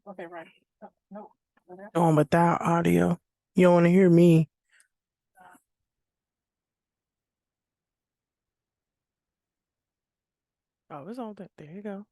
Okay, right. No. On without audio. You don't want to hear me. Oh, it's on that. There you go.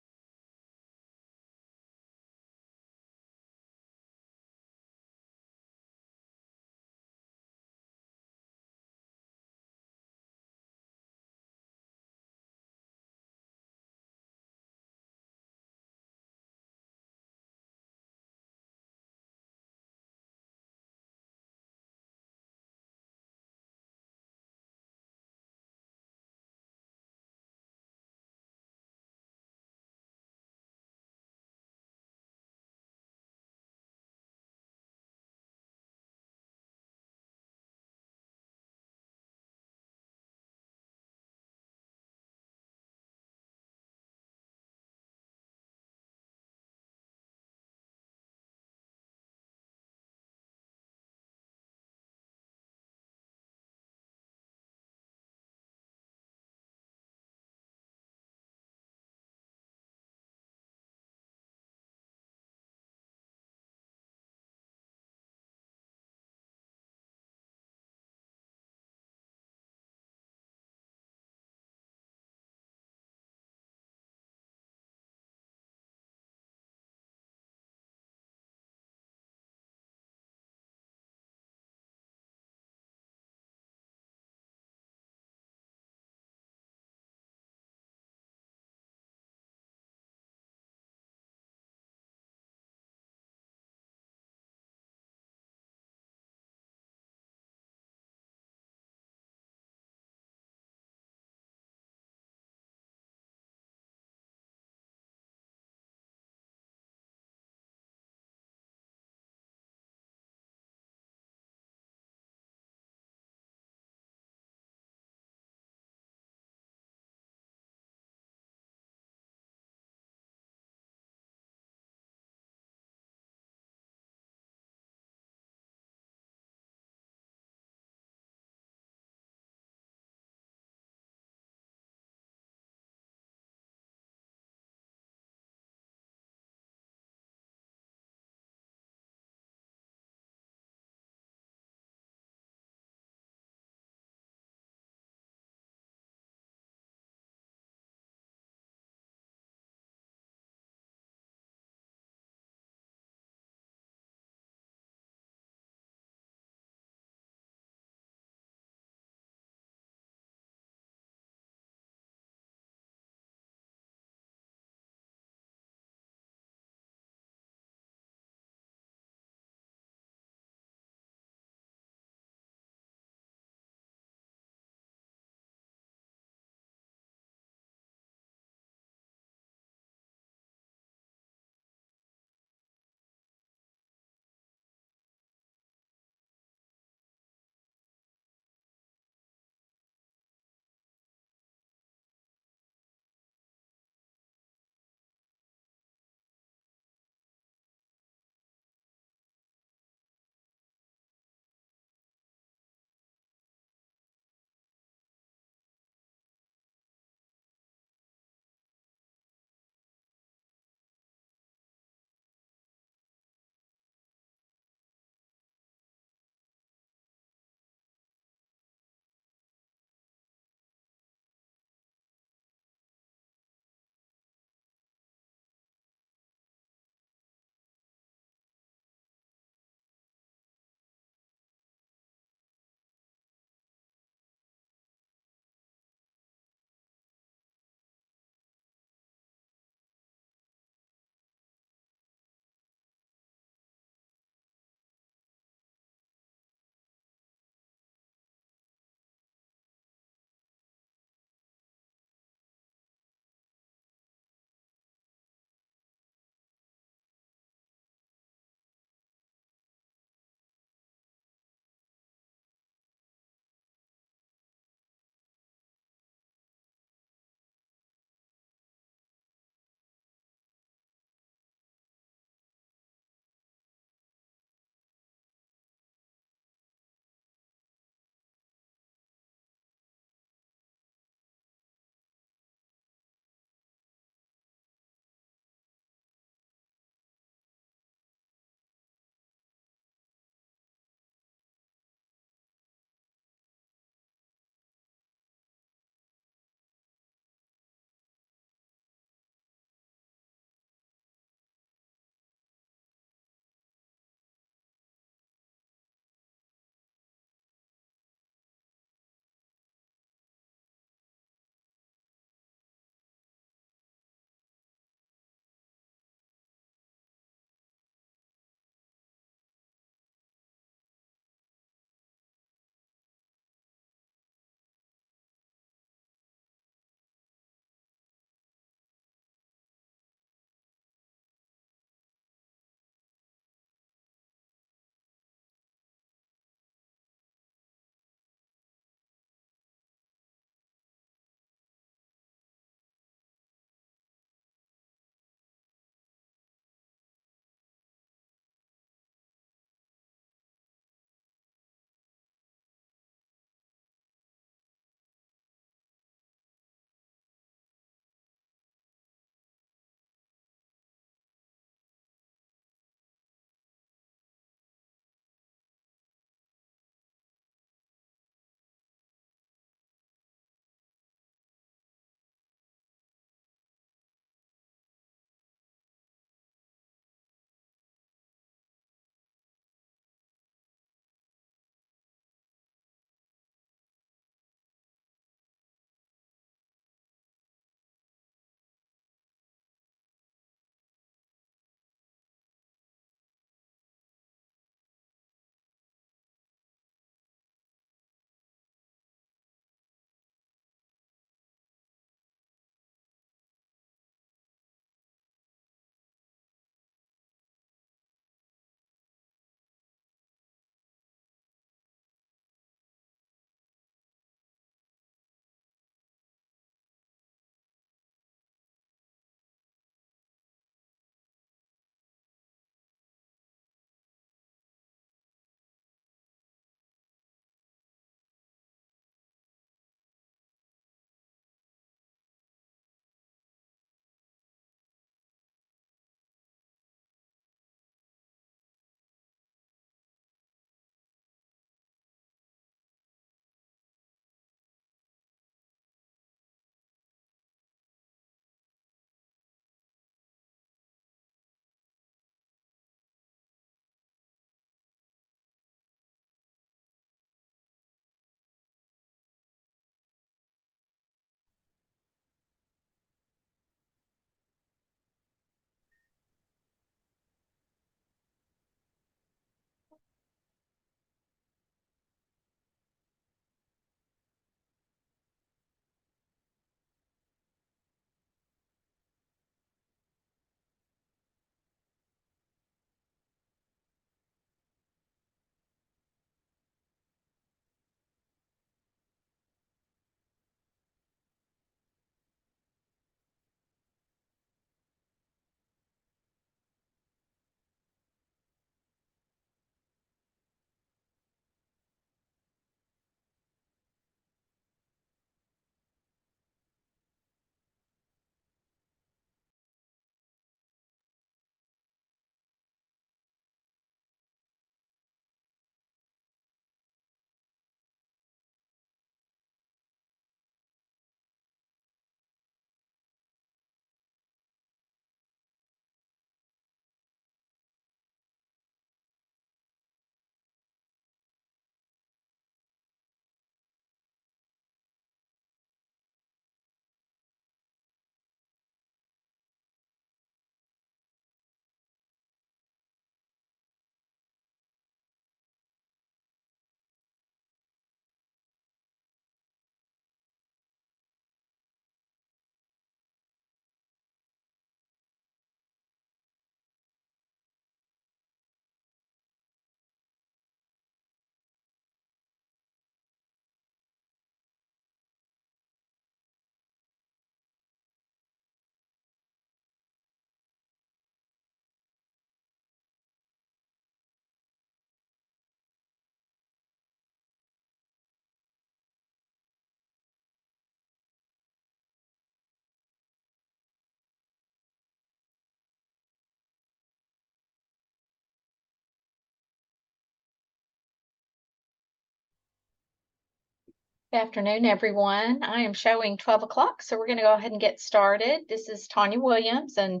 Good afternoon, everyone. I am showing 12 o'clock, so we're going to go ahead and get started. This is Tanya Williams, and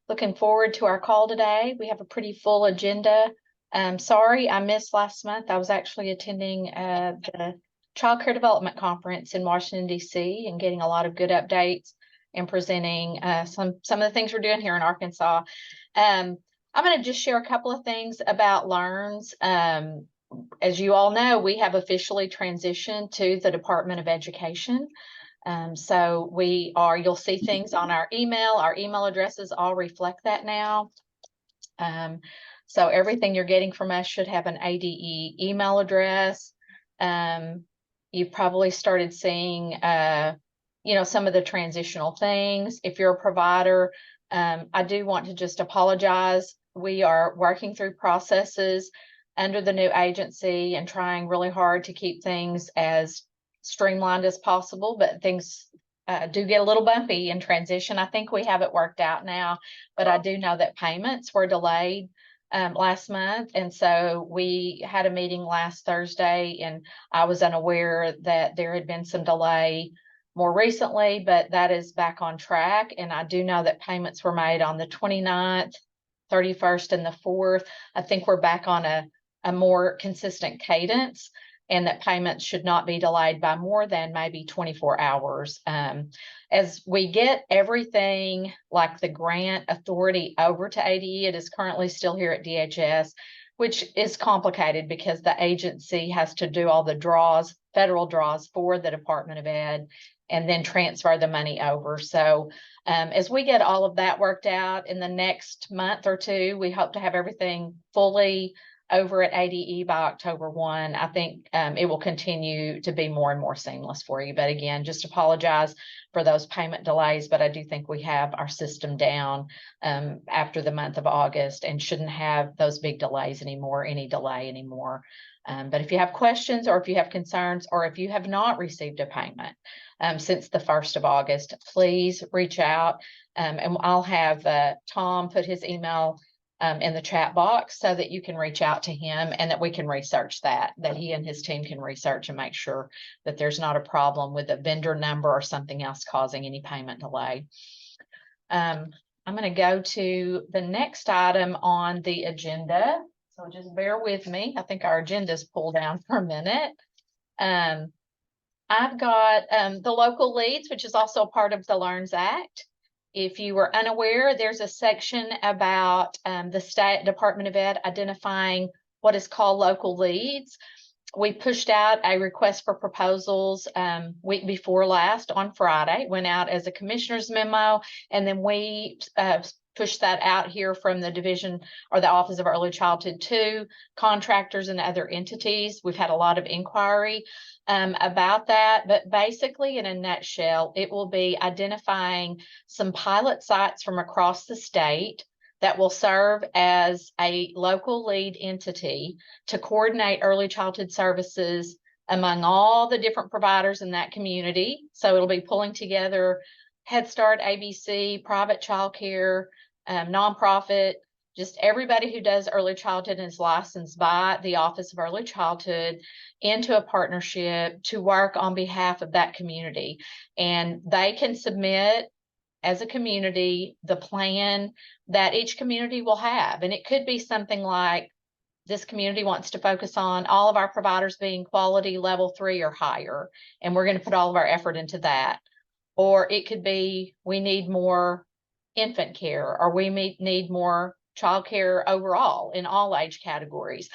looking forward to our call today. We have a pretty full agenda. Sorry, I missed last month. I was actually attending the Child Care Development Conference in Washington, D.C., and getting a lot of good updates and presenting some of the things we're doing here in Arkansas. I'm going to just share a couple of things about LEARNS. As you all know, we have officially transitioned to the Department of Education. So you'll see things on our email addresses all reflect that now. So everything you're getting from us should have an ADE email address. You've probably started seeing, some of the transitional things. If you're a provider, I do want to just apologize. We are working through processes under the new agency and trying really hard to keep things as streamlined as possible, but things do get a little bumpy in transition. I think we have it worked out now, but I do know that payments were delayed last month. And so we had a meeting last Thursday, and I was unaware that there had been some delay more recently, but that is back on track. And I do know that payments were made on the 29th, 31st, and the 4th. I think we're back on a more consistent cadence, and that payments should not be delayed by more than maybe 24 hours. As we get everything like the grant authority over to ADE, it is currently still here at DHS, which is complicated because the agency has to do all the draws, federal draws for the Department of Ed, and then transfer the money over. So as we get all of that worked out in the next month or two, we hope to have everything fully over at ADE by October 1. I think it will continue to be more and more seamless for you. But again, just apologize for those payment delays, but I do think we have our system down after the month of August and shouldn't have those big delays anymore, any delay anymore. But if you have questions, or if you have concerns, or if you have not received a payment since the 1st of August, please reach out, and I'll have Tom put his email in the chat box so that you can reach out to him, and that we can research that he and his team can research and make sure that there's not a problem with a vendor number or something else causing any payment delay. I'm going to go to the next item on the agenda. So just bear with me. I think our agenda's pulled down for a minute. I've got the local leads, which is also part of the LEARNS Act. If you were unaware, there's a section about the State Department of Ed identifying what is called local leads. We pushed out a request for proposals week before last on Friday, went out as a commissioner's memo, and then we pushed that out here from the division or the Office of Early Childhood to contractors and other entities. We've had a lot of inquiry about that, but basically in a nutshell, it will be identifying some pilot sites from across the state that will serve as a local lead entity to coordinate early childhood services among all the different providers in that community. So it'll be pulling together Head Start, ABC, private childcare, nonprofit, just everybody who does early childhood and is licensed by the Office of Early Childhood into a partnership to work on behalf of that community. And they can submit as a community the plan that each community will have. And it could be something like, this community wants to focus on all of our providers being quality level 3 or higher, and we're going to put all of our effort into that. Or it could be, we need more infant care, or we need more child care overall in all age categories.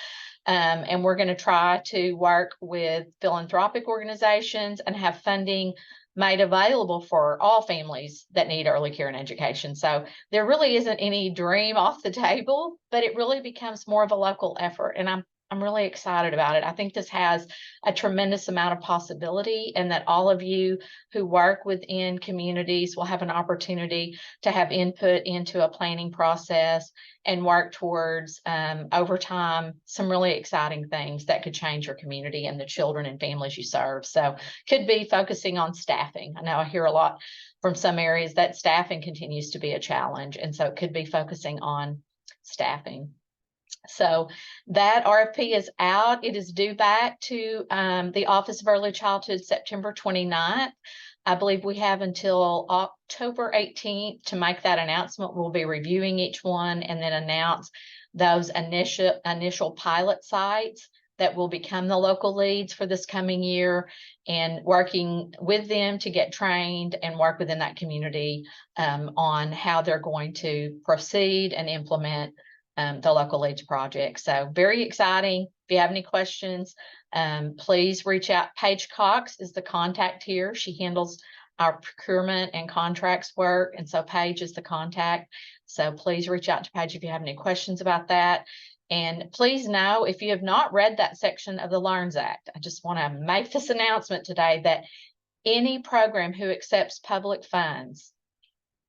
And we're going to try to work with philanthropic organizations and have funding made available for all families that need early care and education. So there really isn't any dream off the table, but it really becomes more of a local effort. And I'm really excited about it. I think this has a tremendous amount of possibility, and that all of you who work within communities will have an opportunity to have input into a planning process and work towards, over time, some really exciting things that could change your community and the children and families you serve. So could be focusing on staffing. I know I hear a lot from some areas that staffing continues to be a challenge, and so it could be focusing on staffing. So that RFP is out. It is due back to the Office of Early Childhood September 29th. I believe we have until October 18th to make that announcement. We'll be reviewing each one and then announce those initial pilot sites that will become the local leads for this coming year, and working with them to get trained and work within that community on how they're going to proceed and implement the local leads project. So very exciting. If you have any questions, please reach out. Paige Cox is the contact here. She handles our procurement and contracts work. And so Paige is the contact. So please reach out to Paige if you have any questions about that. And please know, if you have not read that section of the LEARNS Act, I just want to make this announcement today that any program who accepts public funds,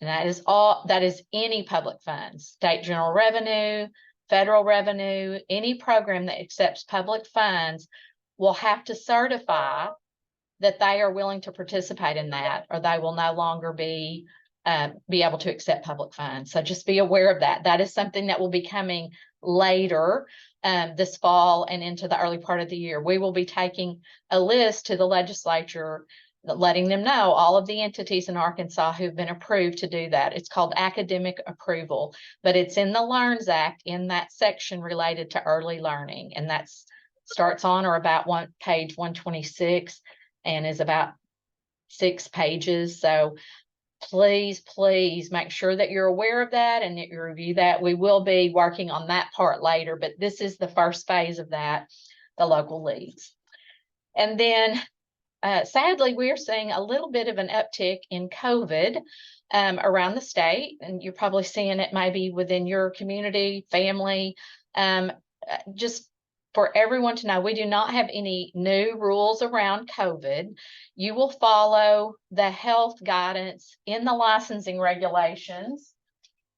and that is any public funds, state general revenue, federal revenue, any program that accepts public funds will have to certify that they are willing to participate in that, or they will no longer be able to accept public funds. So just be aware of that. That is something that will be coming later this fall and into the early part of the year. We will be taking a list to the legislature, letting them know all of the entities in Arkansas who've been approved to do that. It's called academic approval, but it's in the LEARNS Act in that section related to early learning. And that starts on or about page 126 and is about 6 pages. So please make sure that you're aware of that and that you review that. We will be working on that part later, but this is the first phase of that, the local leads. And then sadly, we're seeing a little bit of an uptick in COVID around the state, and you're probably seeing it maybe within your community, family. Just for everyone to know, we do not have any new rules around COVID. You will follow the health guidance in the licensing regulations.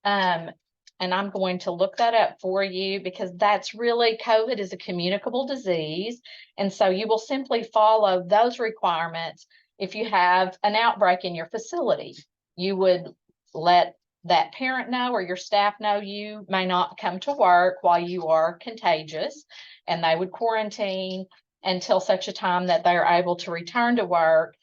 And I'm going to look that up for you, because that's really, COVID is a communicable disease. And so you will simply follow those requirements. If you have an outbreak in your facility, you would let that parent know or your staff know you may not come to work while you are contagious, and they would quarantine until such a time that they are able to return to work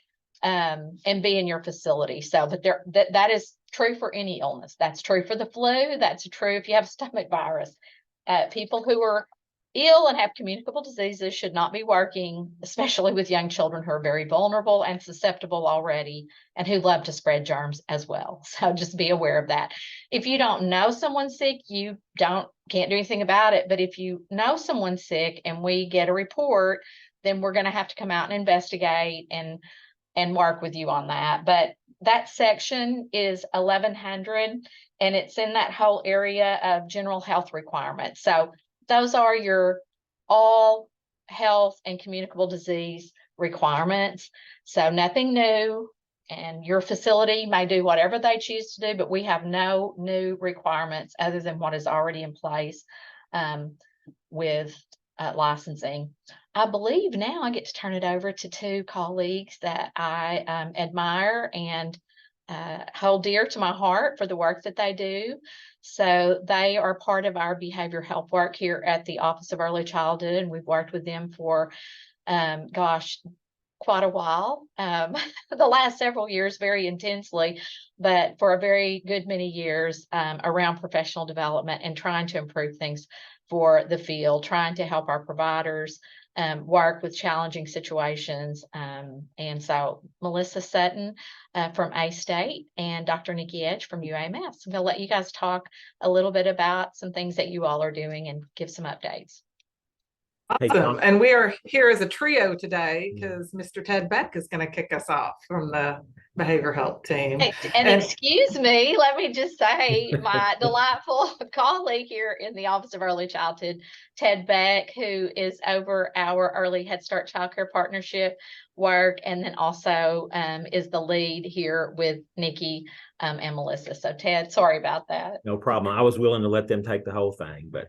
and be in your facility. So, but that is true for any illness. That's true for the flu. That's true if you have stomach virus. People who are ill and have communicable diseases should not be working, especially with young children who are very vulnerable and susceptible already, and who love to spread germs as well. So just be aware of that. If you don't know someone's sick, you can't do anything about it. But if you know someone's sick and we get a report, then we're going to have to come out and investigate and work with you on that. But that section is 1100, and it's in that whole area of general health requirements. So those are your all health and communicable disease requirements. So nothing new, and your facility may do whatever they choose to do, but we have no new requirements other than what is already in place with licensing. I believe now I get to turn it over to 2 colleagues that I admire and hold dear to my heart for the work that they do. So they are part of our behavioral health work here at the Office of Early Childhood, and we've worked with them for, quite a while, the last several years very intensely, but for a very good many years around professional development and trying to improve things for the field, trying to help our providers work with challenging situations. And so Melissa Sutton from A-State and Dr. Nikki Edge from UAMS. I'm going to let you guys talk a little bit about some things that you all are doing and give some updates. Awesome. And we are here as a trio today because Mr. Ted Beck is going to kick us off from the behavioral health team. And excuse me, let me just say, my delightful colleague here in the Office of Early Childhood, Ted Beck, who is over our Early Head Start Child Care Partnership work, and then also is the lead here with Nikki and Melissa. So Ted, sorry about that. No problem. I was willing to let them take the whole thing, but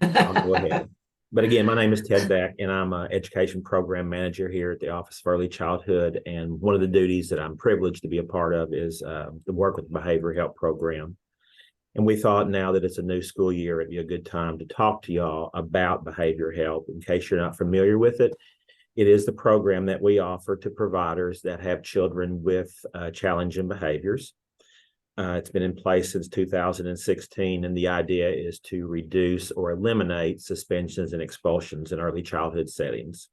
I'll go ahead. But again, my name is Ted Beck, and I'm an education program manager here at the Office of Early Childhood. And one of the duties that I'm privileged to be a part of is the work with the behavioral health program. And we thought now that it's a new school year, it'd be a good time to talk to y'all about behavior health. In case you're not familiar with it, it is the program that we offer to providers that have children with challenging behaviors. It's been in place since 2016, and the idea is to reduce or eliminate suspensions and expulsions in early childhood settings.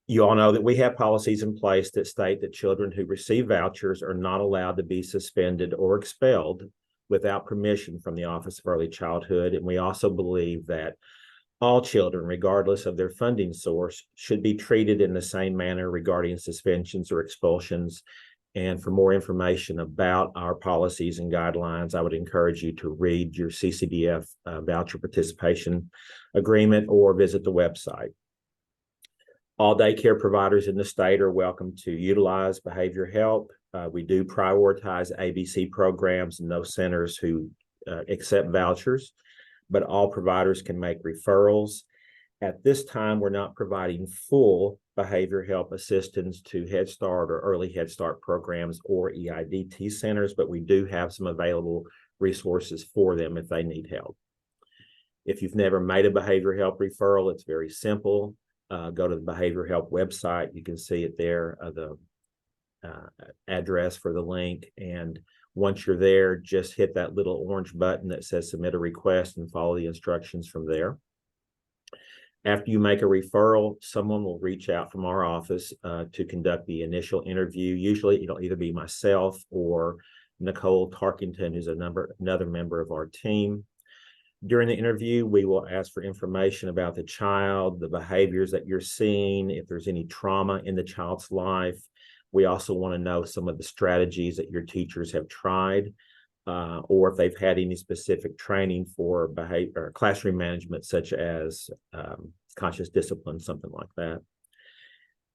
You all know that we have policies in place that state that children who receive vouchers are not allowed to be suspended or expelled without permission from the Office of Early Childhood. And we also believe that all children, regardless of their funding source, should be treated in the same manner regarding suspensions or expulsions. And for more information about our policies and guidelines, I would encourage you to read your CCDF voucher participation agreement or visit the website. All daycare providers in the state are welcome to utilize behavior help. We do prioritize ABC programs and those centers who accept vouchers, but all providers can make referrals. At this time, we're not providing full behavior help assistance to Head Start or Early Head Start programs or EIDT centers, but we do have some available resources for them if they need help. If you've never made a behavior help referral, it's very simple. Go to the behavior help website. You can see it there, the address for the link. And once you're there, just hit that little orange button that says submit a request and follow the instructions from there. After you make a referral, someone will reach out from our office to conduct the initial interview. Usually it'll either be myself or Nicole Tarkington, who's another member of our team. During the interview, we will ask for information about the child, the behaviors that you're seeing, if there's any trauma in the child's life. We also want to know some of the strategies that your teachers have tried, or if they've had any specific training for behavior or classroom management, such as conscious discipline, something like that.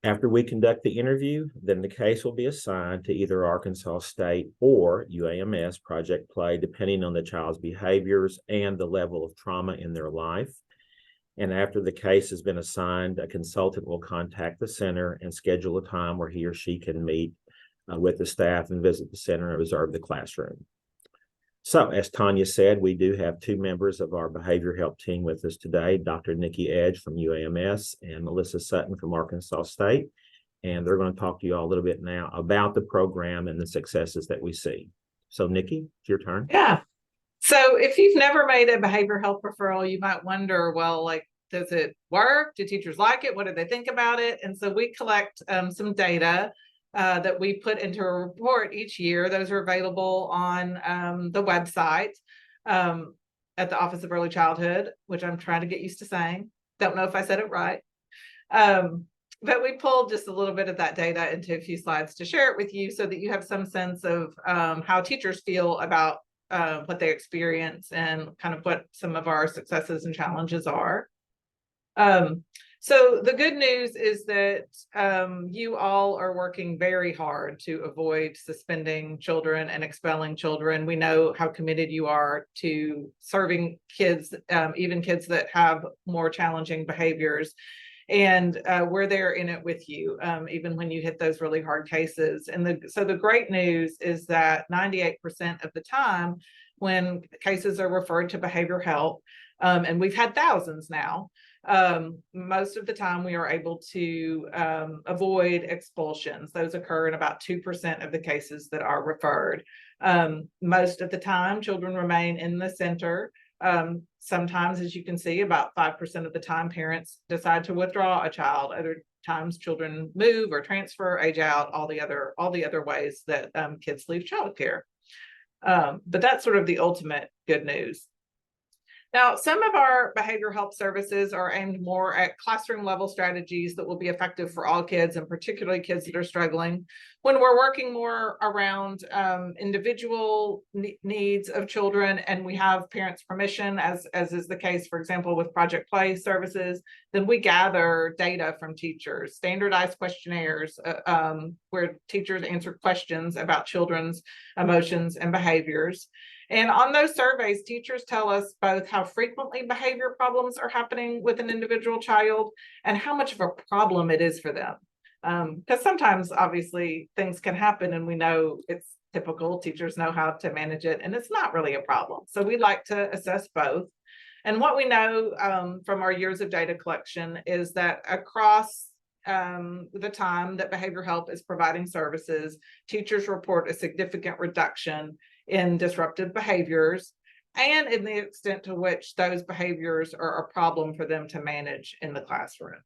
After we conduct the interview, then the case will be assigned to either Arkansas State or UAMS Project Play, depending on the child's behaviors and the level of trauma in their life. And after the case has been assigned, a consultant will contact the center and schedule a time where he or she can meet with the staff and visit the center and observe the classroom. So, as Tanya said, we do have two members of our behavior help team with us today, Dr. Nikki Edge from UAMS and Melissa Sutton from Arkansas State. And they're going to talk to you all a little bit now about the program and the successes that we see. So, Nikki, it's your turn. Yeah. So if you've never made a behavior health referral, you might wonder, well, like, does it work? Do teachers like it? What do they think about it? And so we collect some data that we put into a report each year. Those are available on the website at the Office of Early Childhood, which I'm trying to get used to saying. Don't know if I said it right. But we pulled just a little bit of that data into a few slides to share it with you so that you have some sense of how teachers feel about what they experience and kind of what some of our successes and challenges are. So the good news is that you all are working very hard to avoid suspending children and expelling children. We know how committed you are to serving kids, even kids that have more challenging behaviors. And we're there in it with you, even when you hit those really hard cases. And so the great news is that 98% of the time when cases are referred to behavior health, and we've had thousands now, most of the time we are able to avoid expulsions. Those occur in about 2% of the cases that are referred. Most of the time, children remain in the center. Sometimes, as you can see, about 5% of the time parents decide to withdraw a child. Other times children move or transfer, age out, all the other ways that kids leave childcare. But that's sort of the ultimate good news. Now, some of our behavior health services are aimed more at classroom level strategies that will be effective for all kids, and particularly kids that are struggling. When we're working more around individual needs of children and we have parents' permission, as is the case, for example, with Project Play services, then we gather data from teachers, standardized questionnaires where teachers answer questions about children's emotions and behaviors. And on those surveys, teachers tell us both how frequently behavior problems are happening with an individual child and how much of a problem it is for them. Because sometimes obviously things can happen and we know it's typical, teachers know how to manage it, and it's not really a problem. So we like to assess both. And what we know from our years of data collection is that across the time that behavioral health is providing services, teachers report a significant reduction in disruptive behaviors and in the extent to which those behaviors are a problem for them to manage in the classroom.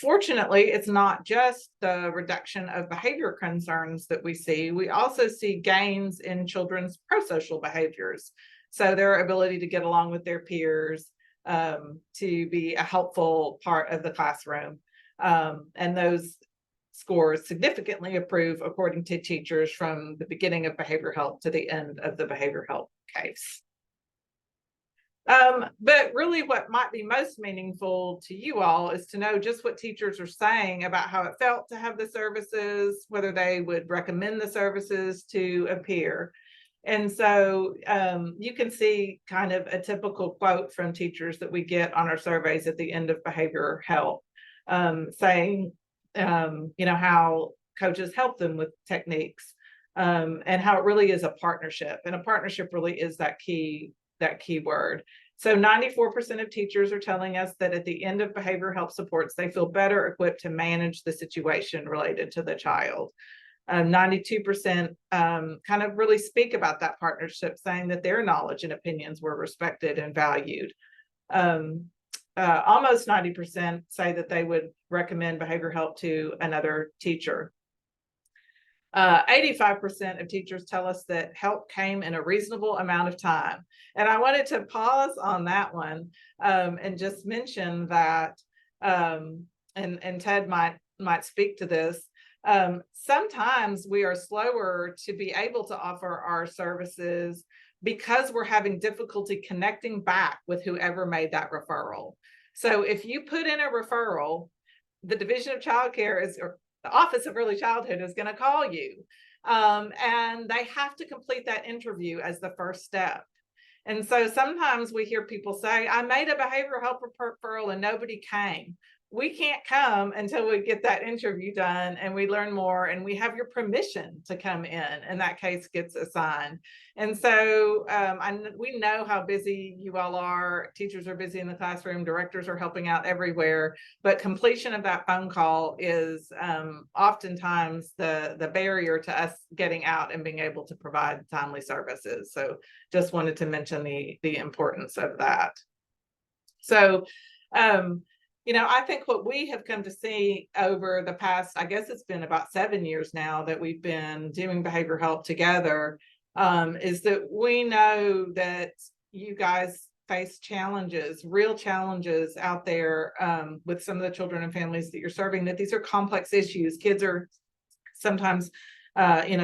Fortunately, it's not just the reduction of behavior concerns that we see. We also see gains in children's prosocial behaviors. So their ability to get along with their peers, to be a helpful part of the classroom. And those scores significantly improve according to teachers from the beginning of behavioral health to the end of the behavioral health case. But really what might be most meaningful to you all is to know just what teachers are saying about how it felt to have the services, whether they would recommend the services to a peer. And so you can see kind of a typical quote from teachers that we get on our surveys at the end of behavior health, saying, how coaches help them with techniques, and how it really is a partnership. And a partnership really is that key word. So 94% of teachers are telling us that at the end of behavioral health supports, they feel better equipped to manage the situation related to the child. 92% kind of really speak about that partnership, saying that their knowledge and opinions were respected and valued. Almost 90% say that they would recommend behavioral health to another teacher. 85% of teachers tell us that help came in a reasonable amount of time. And I wanted to pause on that one and just mention that, and Ted might speak to this, sometimes we are slower to be able to offer our services because we're having difficulty connecting back with whoever made that referral. So if you put in a referral, the Division of Child Care or the Office of Early Childhood is going to call you, and they have to complete that interview as the first step. And so sometimes we hear people say, I made a behavioral health referral and nobody came. We can't come until we get that interview done and we learn more and we have your permission to come in, and that case gets assigned. And so we know how busy you all are. Teachers are busy in the classroom, directors are helping out everywhere, but completion of that phone call is oftentimes the barrier to us getting out and being able to provide timely services. So just wanted to mention the importance of that. So I think what we have come to see over the past, I guess it's been about 7 years now that we've been doing behavioral health together, is that we know that you guys face challenges, real challenges out there with some of the children and families that you're serving, that these are complex issues. Kids are sometimes,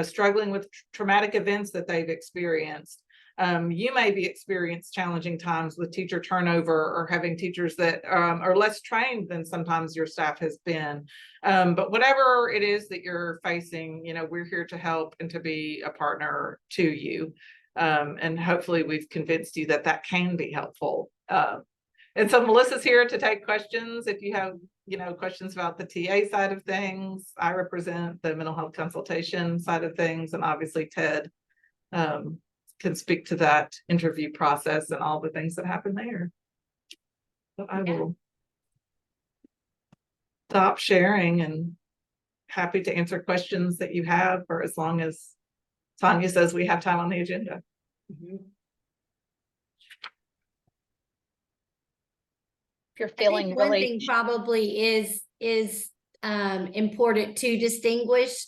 struggling with traumatic events that they've experienced. You may be experiencing challenging times with teacher turnover or having teachers that are less trained than sometimes your staff has been. But whatever it is that you're facing, we're here to help and to be a partner to you. And hopefully we've convinced you that that can be helpful. And so Melissa's here to take questions. If you have, questions about the TA side of things, I represent the mental health consultation side of things, and obviously Ted can speak to that interview process and all the things that happen there. So I will stop sharing and happy to answer questions that you have, for as long as Tanya says we have time on the agenda. If you're feeling one really thing probably is important to distinguish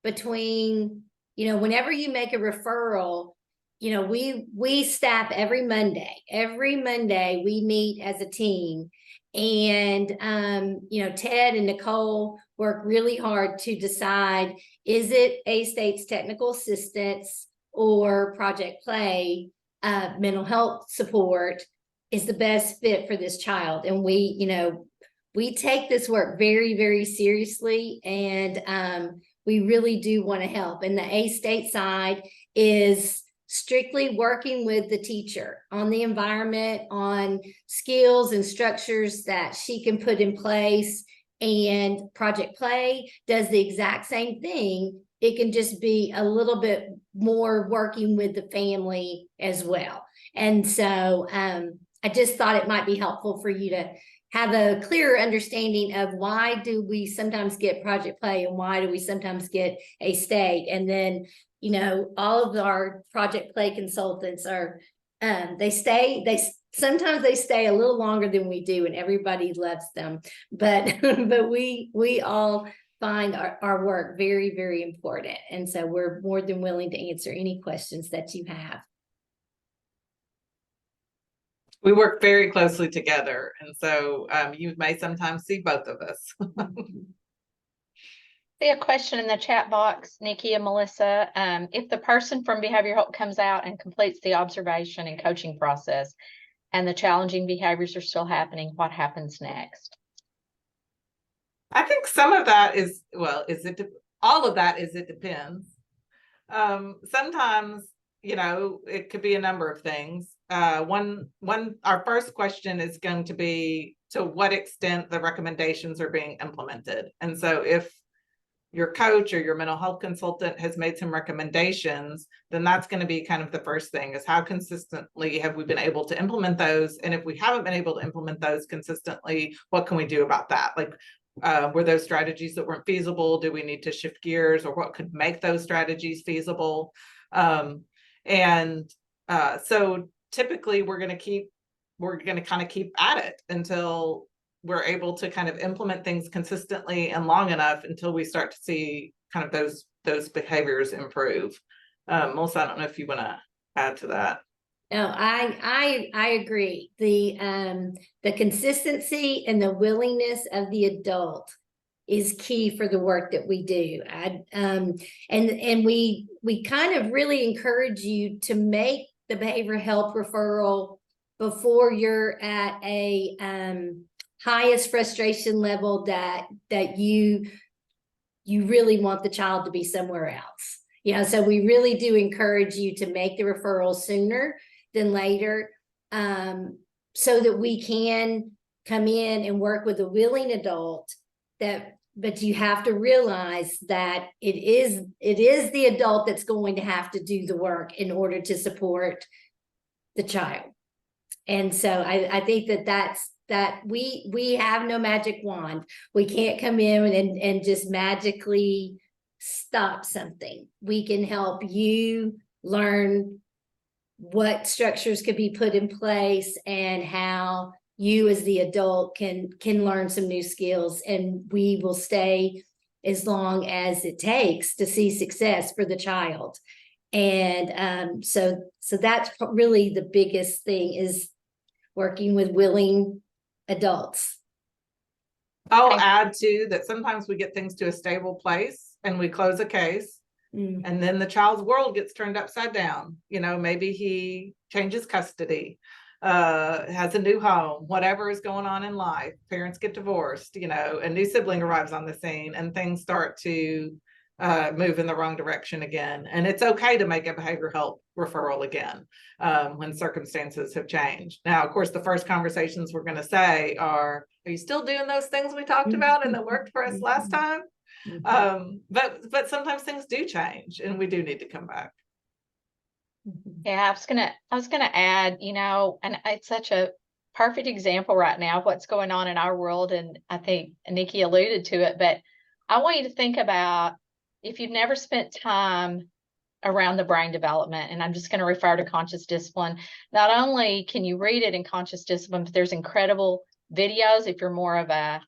between, whenever you make a referral, we staff every Monday. Every Monday we meet as a team, and Ted and Nicole work really hard to decide, is it A-State's technical assistance or Project Play mental health support is the best fit for this child. And we take this work very, very seriously, and we really do want to help. And the A-State side is strictly working with the teacher on the environment, on skills and structures that she can put in place, And Project Play does the exact same thing. It can just be a little bit more working with the family as well. And so I just thought it might be helpful for you to have a clearer understanding of why do we sometimes get Project Play and why do we sometimes get a state. And then, you know, all of our Project Play consultants are, sometimes they stay a little longer than we do, and everybody loves them. But but we all find our work very, very important. And so we're more than willing to answer any questions that you have. We work very closely together, and so you may sometimes see both of us. See a question in the chat box, Nikki and Melissa. If the person from behavioral health comes out and completes the observation and coaching process and the challenging behaviors are still happening, what happens next? I think some of that is, well, all of that is, it depends. Sometimes, you know, it could be a number of things. Our first question is going to be to what extent the recommendations are being implemented. And so if your coach or your mental health consultant has made some recommendations, then that's going to be kind of the first thing, is how consistently have we been able to implement those? And if we haven't been able to implement those consistently, what can we do about that? Like, were those strategies that weren't feasible? Do we need to shift gears, or what could make those strategies feasible? So typically we're going to kind of keep at it until we're able to kind of implement things consistently and long enough until we start to see kind of those behaviors improve. Melissa, I don't know if you want to add to that. No, I agree. The consistency and the willingness of the adult is key for the work that we do. And we kind of really encourage you to make the behavioral health referral before you're at a highest frustration level that you really want the child to be somewhere else. You know, so we really do encourage you to make the referral sooner than later, so that we can come in and work with a willing adult. But you have to realize that it is the adult that's going to have to do the work in order to support the child. And so I think that we have no magic wand. We can't come in and just magically stop something. We can help you learn what structures could be put in place and how you as the adult can learn some new skills, and we will stay as long as it takes to see success for the child. And so that's really the biggest thing, is working with willing adults. I'll add too that sometimes we get things to a stable place and we close a case, and then the child's world gets turned upside down. You know, maybe he changes custody, has a new home, whatever is going on in life, parents get divorced, you know, a new sibling arrives on the scene, and things start to move in the wrong direction again. And it's okay to make a behavioral health referral again when circumstances have changed. Now, of course, the first conversations we're going to say are you still doing those things we talked about and that worked for us last time? But sometimes things do change and we do need to come back. Yeah, I was gonna add, you know, and it's such a perfect example right now of what's going on in our world, and I think Nikki alluded to it, but I want you to think about if you've never spent time around the brain development, and I'm just going to refer to conscious discipline. Not only can you read it in conscious discipline, but there's incredible videos if you're more of I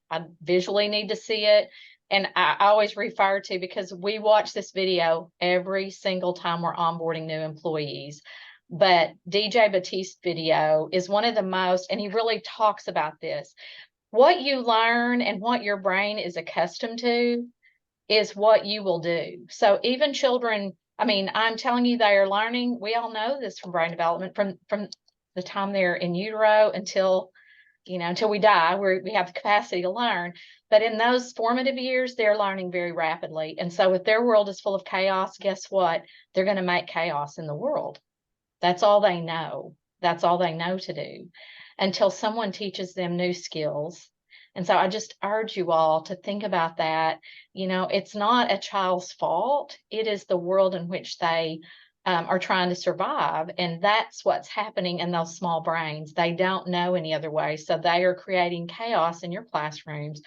visually need to see it. And I always refer to, because we watch this video every single time we're onboarding new employees. But DJ Batiste video is one of the most, and he really talks about this. What you learn and what your brain is accustomed to is what you will do. So even children, I mean, I'm telling you, they are learning. We all know this from brain development, from the time they're in utero until we die, we have the capacity to learn. But in those formative years, they're learning very rapidly. And so if their world is full of chaos, guess what? They're going to make chaos in the world. That's all they know. That's all they know to do, until someone teaches them new skills And so I just urge you all to think about that. You know, it's not a child's fault. It is the world in which they are trying to survive. And that's what's happening in those small brains. They don't know any other way. So they are creating chaos in your classrooms.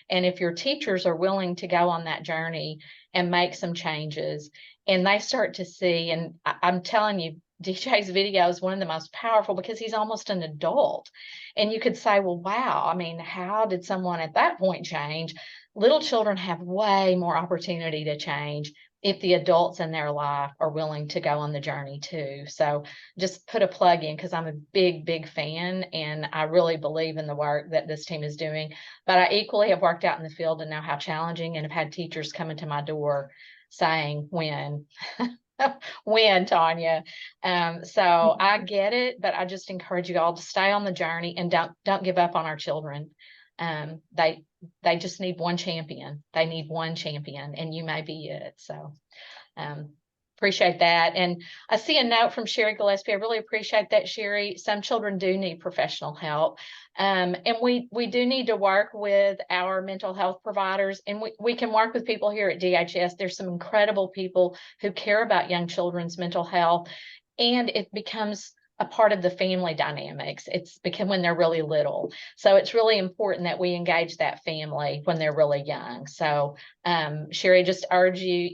And if your teachers are willing to go on that journey and make some changes, and they start to see, and I'm telling you, DJ's video is one of the most powerful because he's almost an adult. And you could say, well, wow, I mean, how did someone at that point change? Little children have way more opportunity to change if the adults in their life are willing to go on the journey too. So just put a plug in, because I'm a big fan, and I really believe in the work that this team is doing. But I equally have worked out in the field and know how challenging, and have had teachers come into my door saying, when Tanya. So I get it, but I just encourage you all to stay on the journey and don't give up on our children. They just need one champion. They need one champion, and you may be it. So appreciate that. And I see a note from Sherry Gillespie. I really appreciate that, Sherry. Some children do need professional help. And we do need to work with our mental health providers, and we can work with people here at DHS. There's some incredible people who care about young children's mental health, and it becomes a part of the family dynamics. It's become when they're really little. So it's really important that we engage that family when they're really young. So Sherry, just urge you,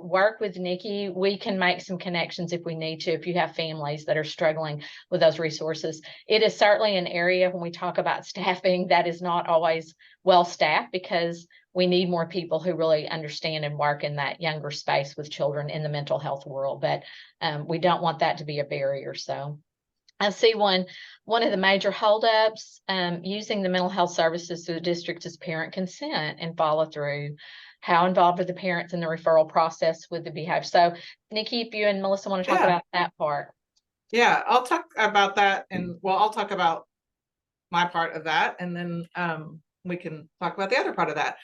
work with Nikki. We can make some connections if we need to, if you have families that are struggling with those resources. It is certainly an area when we talk about staffing that is not always well staffed, because we need more people who really understand and work in that younger space with children in the mental health world. But we don't want that to be a barrier. So I see one of the major holdups, using the mental health services through the district is parent consent and follow through. How involved are the parents in the referral process with the behavior? So Nikki, if you and Melissa want to talk about that part. Yeah, I'll talk about that, and I'll talk about my part of that, and then we can talk about the other part of that.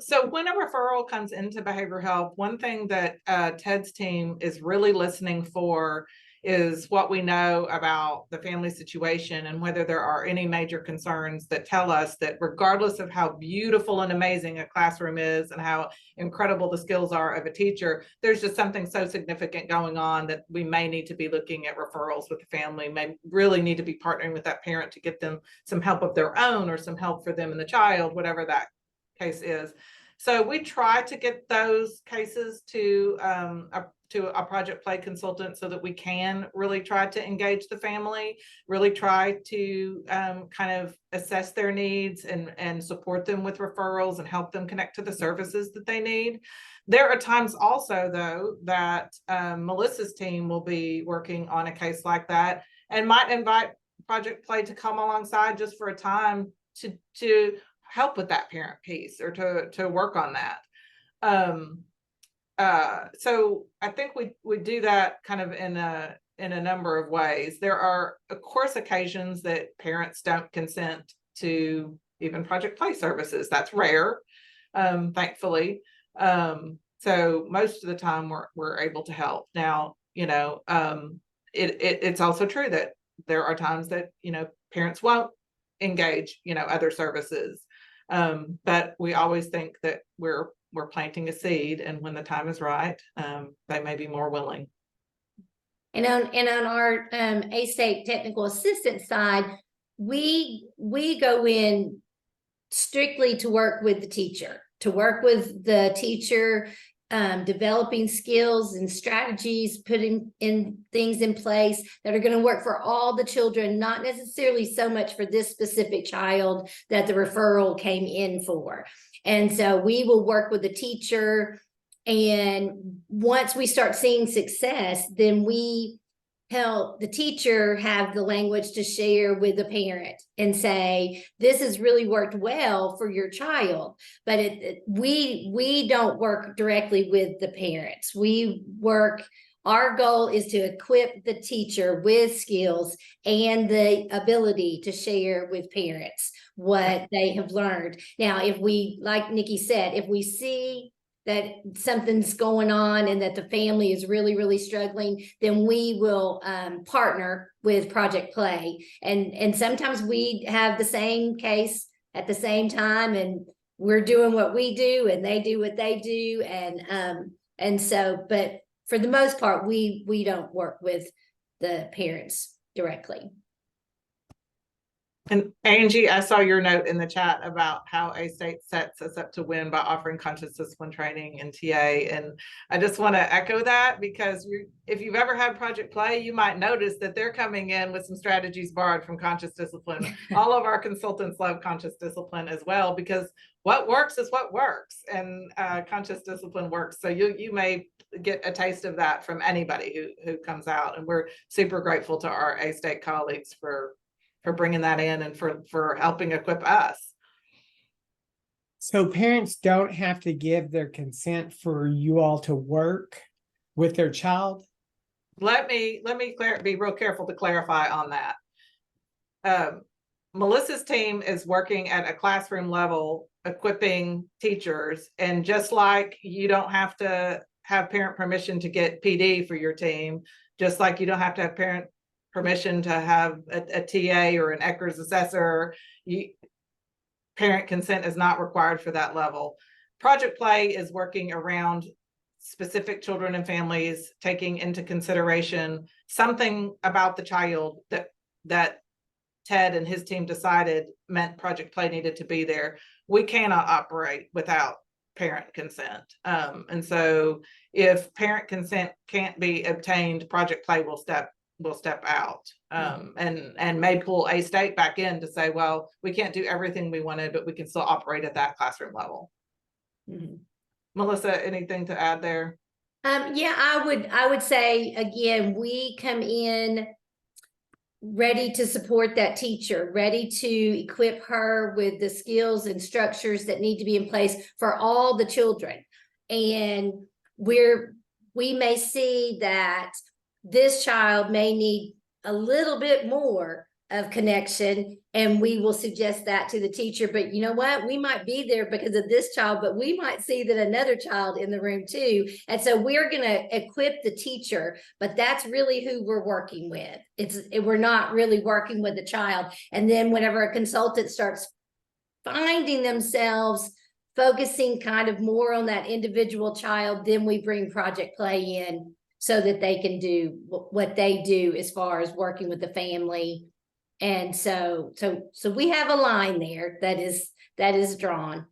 So when a referral comes into behavioral health, one thing that Ted's team is really listening for is what we know about the family situation, and whether there are any major concerns that tell us that regardless of how beautiful and amazing a classroom is and how incredible the skills are of a teacher, there's just something so significant going on that we may need to be looking at referrals with the family, may really need to be partnering with that parent to get them some help of their own, or some help for them and the child, whatever that case is. So we try to get those cases to a project play consultant, so that we can really try to engage the family, really try to kind of assess their needs and support them with referrals and help them connect to the services that they need. There are times also, though, that Melissa's team will be working on a case like that and might invite project play to come alongside just for a time to help with that parent piece, or to work on that. So I think we do that kind of in a number of ways. There are, of course, occasions that parents don't consent to even project play services. That's rare, thankfully. So most of the time we're able to help. Now, it's also true that there are times that parents won't engage other services. But we always think that we're planting a seed, and when the time is right, they may be more willing. And on our A-State technical assistant side, we go in strictly to work with the teacher, developing skills and strategies, putting in things in place that are going to work for all the children, not necessarily so much for this specific child that the referral came in for. And so we will work with the teacher, and once we start seeing success, then we help the teacher have the language to share with the parent and say, this has really worked well for your child. But we don't work directly with the parents. Our goal is to equip the teacher with skills and the ability to share with parents what they have learned. Now, if we, like Nikki said, if we see that something's going on and that the family is really, really struggling, then we will partner with Project Play. And sometimes we have the same case at the same time, and we're doing what we do and they do what they do. And so, but for the most part, we don't work with the parents directly. And Angie, I saw your note in the chat about how A-State sets us up to win by offering conscious discipline training and TA. And I just want to echo that, because if you've ever had Project Play, you might notice that they're coming in with some strategies borrowed from conscious discipline. All of our consultants love conscious discipline as well, because what works is what works, and conscious discipline works. So you may get a taste of that from anybody who comes out. And we're super grateful to our A-State colleagues for bringing that in and for helping equip us. So parents don't have to give their consent for you all to work with their child? Let me be real careful to clarify on that. Melissa's team is working at a classroom level, equipping teachers. And just like you don't have to have parent permission to get PD for your team, just like you don't have to have parent permission to have a TA or an ECRS assessor, parent consent is not required for that level. Project Play is working around specific children and families, taking into consideration something about the child that Ted and his team decided meant Project Play needed to be there. We cannot operate without parent consent. And so if parent consent can't be obtained, Project Play will step out, and may pull A-State back in to say, well, we can't do everything we wanted, but we can still operate at that classroom level. Mm-hmm. Melissa, anything to add there? Yeah, I would say, again, we come in ready to support that teacher, ready to equip her with the skills and structures that need to be in place for all the children. And we may see that this child may need a little bit more of connection, and we will suggest that to the teacher. But you know what? We might be there because of this child, but we might see that another child in the room too. And so we're going to equip the teacher, but that's really who we're working with. We're not really working with the child. And then whenever a consultant starts finding themselves focusing kind of more on that individual child, then we bring Project Play in so that they can do what they do as far as working with the family. And so we have a line there that is drawn.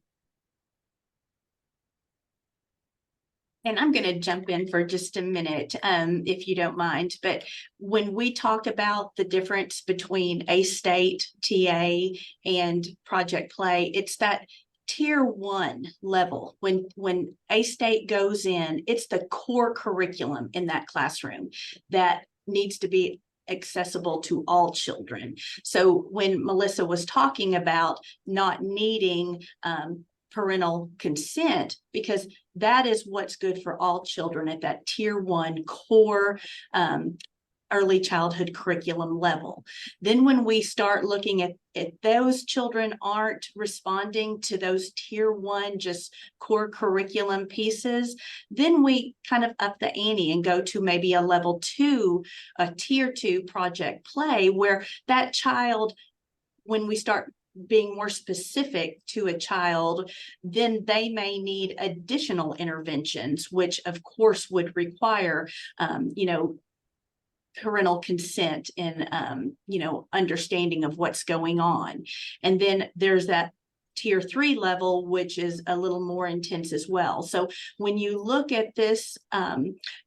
And I'm going to jump in for just a minute, if you don't mind. But when we talk about the difference between A-State, TA, and Project Play, it's that tier 1 level. When A-State goes in, it's the core curriculum in that classroom that needs to be accessible to all children. So when Melissa was talking about not needing parental consent, because that is what's good for all children at that tier 1 core early childhood curriculum level. Then when we start looking at those children aren't responding to those tier 1 just core curriculum pieces, then we kind of up the ante and go to maybe a level 2, a tier 2 Project Play, where that child, when we start being more specific to a child, then they may need additional interventions, which of course would require, parental consent and, understanding of what's going on. And then there's that tier 3 level, which is a little more intense as well. So when you look at this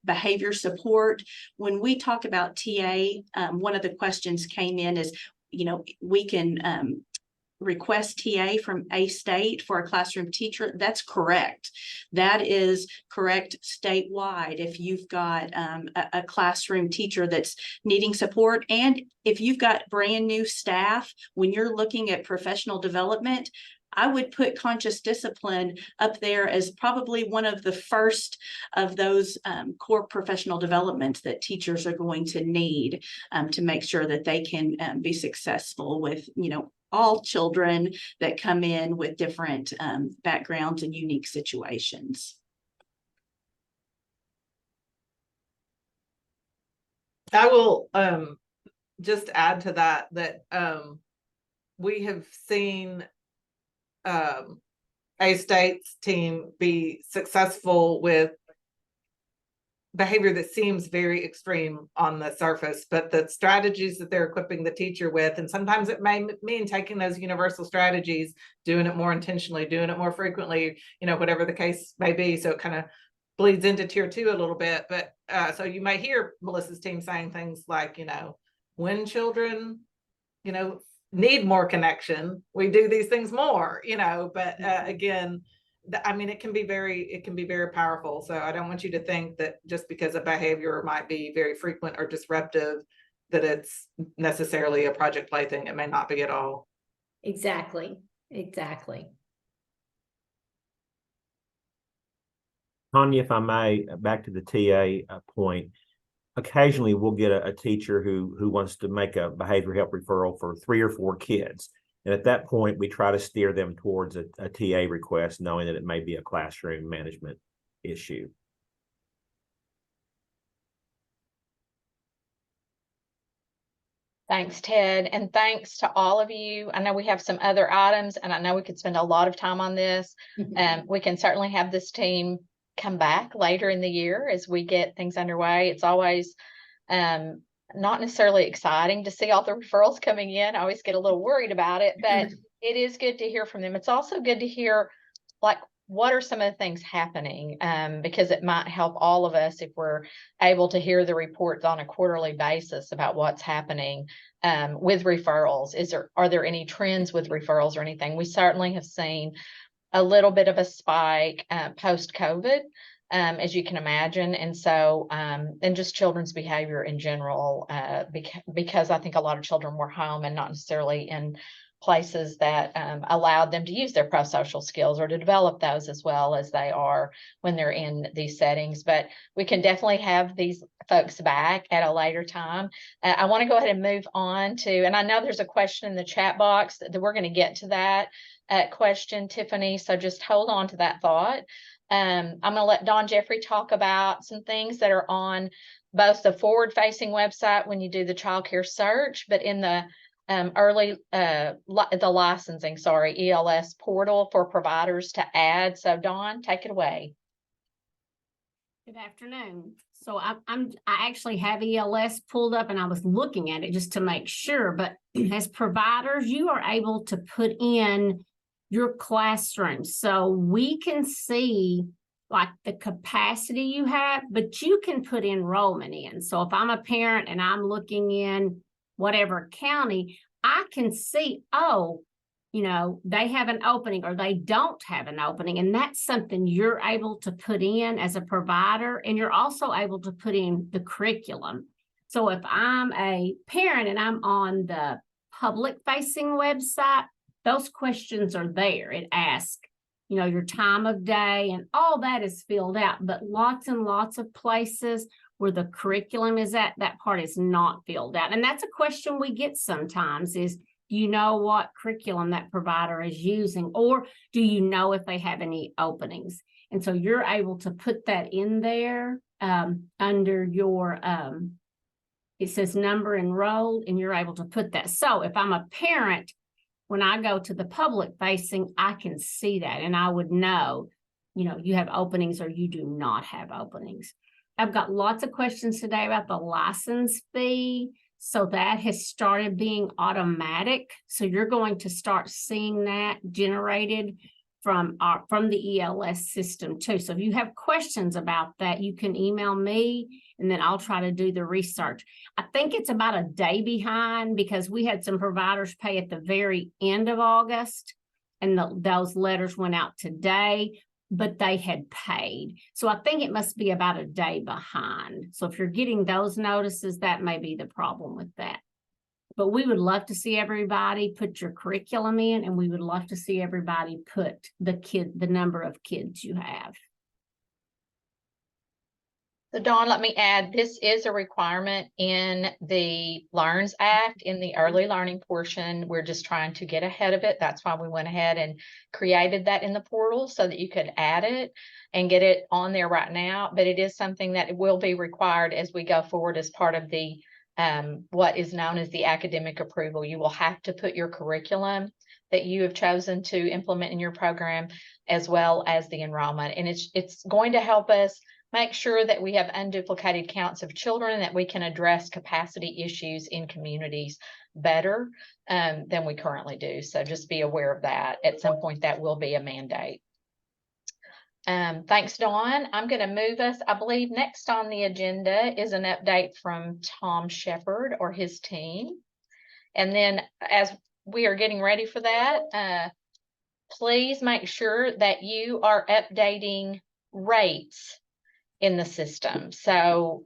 behavior support, when we talk about TA, one of the questions came in is, we can request TA from A-State for a classroom teacher. That's correct. That is correct statewide. If you've got a classroom teacher that's needing support, and if you've got brand new staff, when you're looking at professional development, I would put conscious discipline up there as probably one of the first of those core professional developments that teachers are going to need to make sure that they can be successful with, all children that come in with different backgrounds and unique situations. I will just add to that we have seen A-State's team be successful with behavior that seems very extreme on the surface, but the strategies that they're equipping the teacher with, and sometimes it may mean taking those universal strategies, doing it more intentionally, doing it more frequently, whatever the case may be. So it kind of bleeds into tier 2 a little bit. But so you may hear Melissa's team saying things like, when children, need more connection, we do these things more, but again, it can be very powerful. So I don't want you to think that just because a behavior might be very frequent or disruptive, that it's necessarily a project plaything. It may not be at all. Exactly. Tanya, if I may, back to the TA point, occasionally we'll get a teacher who wants to make a behavior help referral for 3 or 4 kids. And at that point, we try to steer them towards a TA request, knowing that it may be a classroom management issue. Thanks, Ted, and thanks to all of you. I know we have some other items, and I know we could spend a lot of time on this. We can certainly have this team come back later in the year as we get things underway. It's always not necessarily exciting to see all the referrals coming in. I always get a little worried about it, but it is good to hear from them. It's also good to hear, like, what are some of the things happening? Because it might help all of us if we're able to hear the reports on a quarterly basis about what's happening with referrals. Are there any trends with referrals or anything? We certainly have seen a little bit of a spike post-COVID, as you can imagine. And so, and just children's behavior in general, because I think a lot of children were home and not necessarily in places that allowed them to use their pro-social skills or to develop those as well as they are when they're in these settings. But we can definitely have these folks back at a later time. I want to go ahead and move on to, and I know there's a question in the chat box that we're going to get to that question, Tiffany, so just hold on to that thought. I'm going to let Dawn Jeffrey talk about some things that are on both the forward-facing website when you do the child care search, but in the the licensing, ELS portal for providers to add. So Dawn, take it away. Good afternoon. So I actually have ELS pulled up and I was looking at it just to make sure, but as providers, you are able to put in your classroom. So we can see like the capacity you have, but you can put enrollment in. So if I'm a parent and I'm looking in whatever county, I can see, oh, they have an opening or they don't have an opening. And that's something you're able to put in as a provider. And you're also able to put in the curriculum. So if I'm a parent and I'm on the public facing website, those questions are there. It asks, your time of day and all that is filled out, but lots and lots of places where the curriculum is at, that part is not filled out. And that's a question we get sometimes is, do you know what curriculum that provider is using? Or do you know if they have any openings? And so you're able to put that in there under your, it says number enrolled, and you're able to put that. So if I'm a parent, when I go to the public facing, I can see that and I would know, you have openings or you do not have openings. I've got lots of questions today about the license fee. So that has started being automatic. So you're going to start seeing that generated from the ELS system too. So if you have questions about that, you can email me and then I'll try to do the research. I think it's about a day behind because we had some providers pay at the very end of August and those letters went out today, but they had paid. So I think it must be about a day behind. So if you're getting those notices, that may be the problem with that. But we would love to see everybody put your curriculum in, and we would love to see everybody put the number of kids you have. So Dawn, let me add, this is a requirement in the LEARNS Act in the early learning portion. We're just trying to get ahead of it. That's why we went ahead and created that in the portal so that you could add it and get it on there right now. But it is something that will be required as we go forward as part of the what is known as the academic approval. You will have to put your curriculum that you have chosen to implement in your program, as well as the enrollment. And it's going to help us make sure that we have unduplicated counts of children, that we can address capacity issues in communities better than we currently do. So just be aware of that. At some point, that will be a mandate. Thanks, Dawn. I'm going to move us. I believe next on the agenda is an update from Tom Shepard or his team. And then as we are getting ready for that, please make sure that you are updating rates in the system. So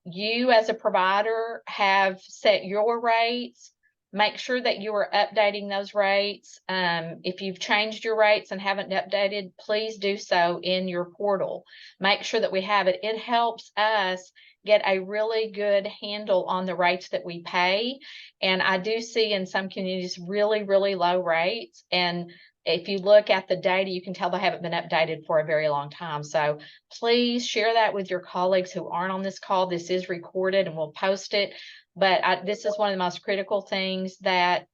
you as a provider have set your rates. Make sure that you are updating those rates. If you've changed your rates and haven't updated, please do so in your portal. Make sure that we have it. It helps us get a really good handle on the rates that we pay. And I do see in some communities really, really low rates. And if you look at the data, you can tell they haven't been updated for a very long time. So please share that with your colleagues who aren't on this call. This is recorded and we'll post it. But this is one of the most critical things that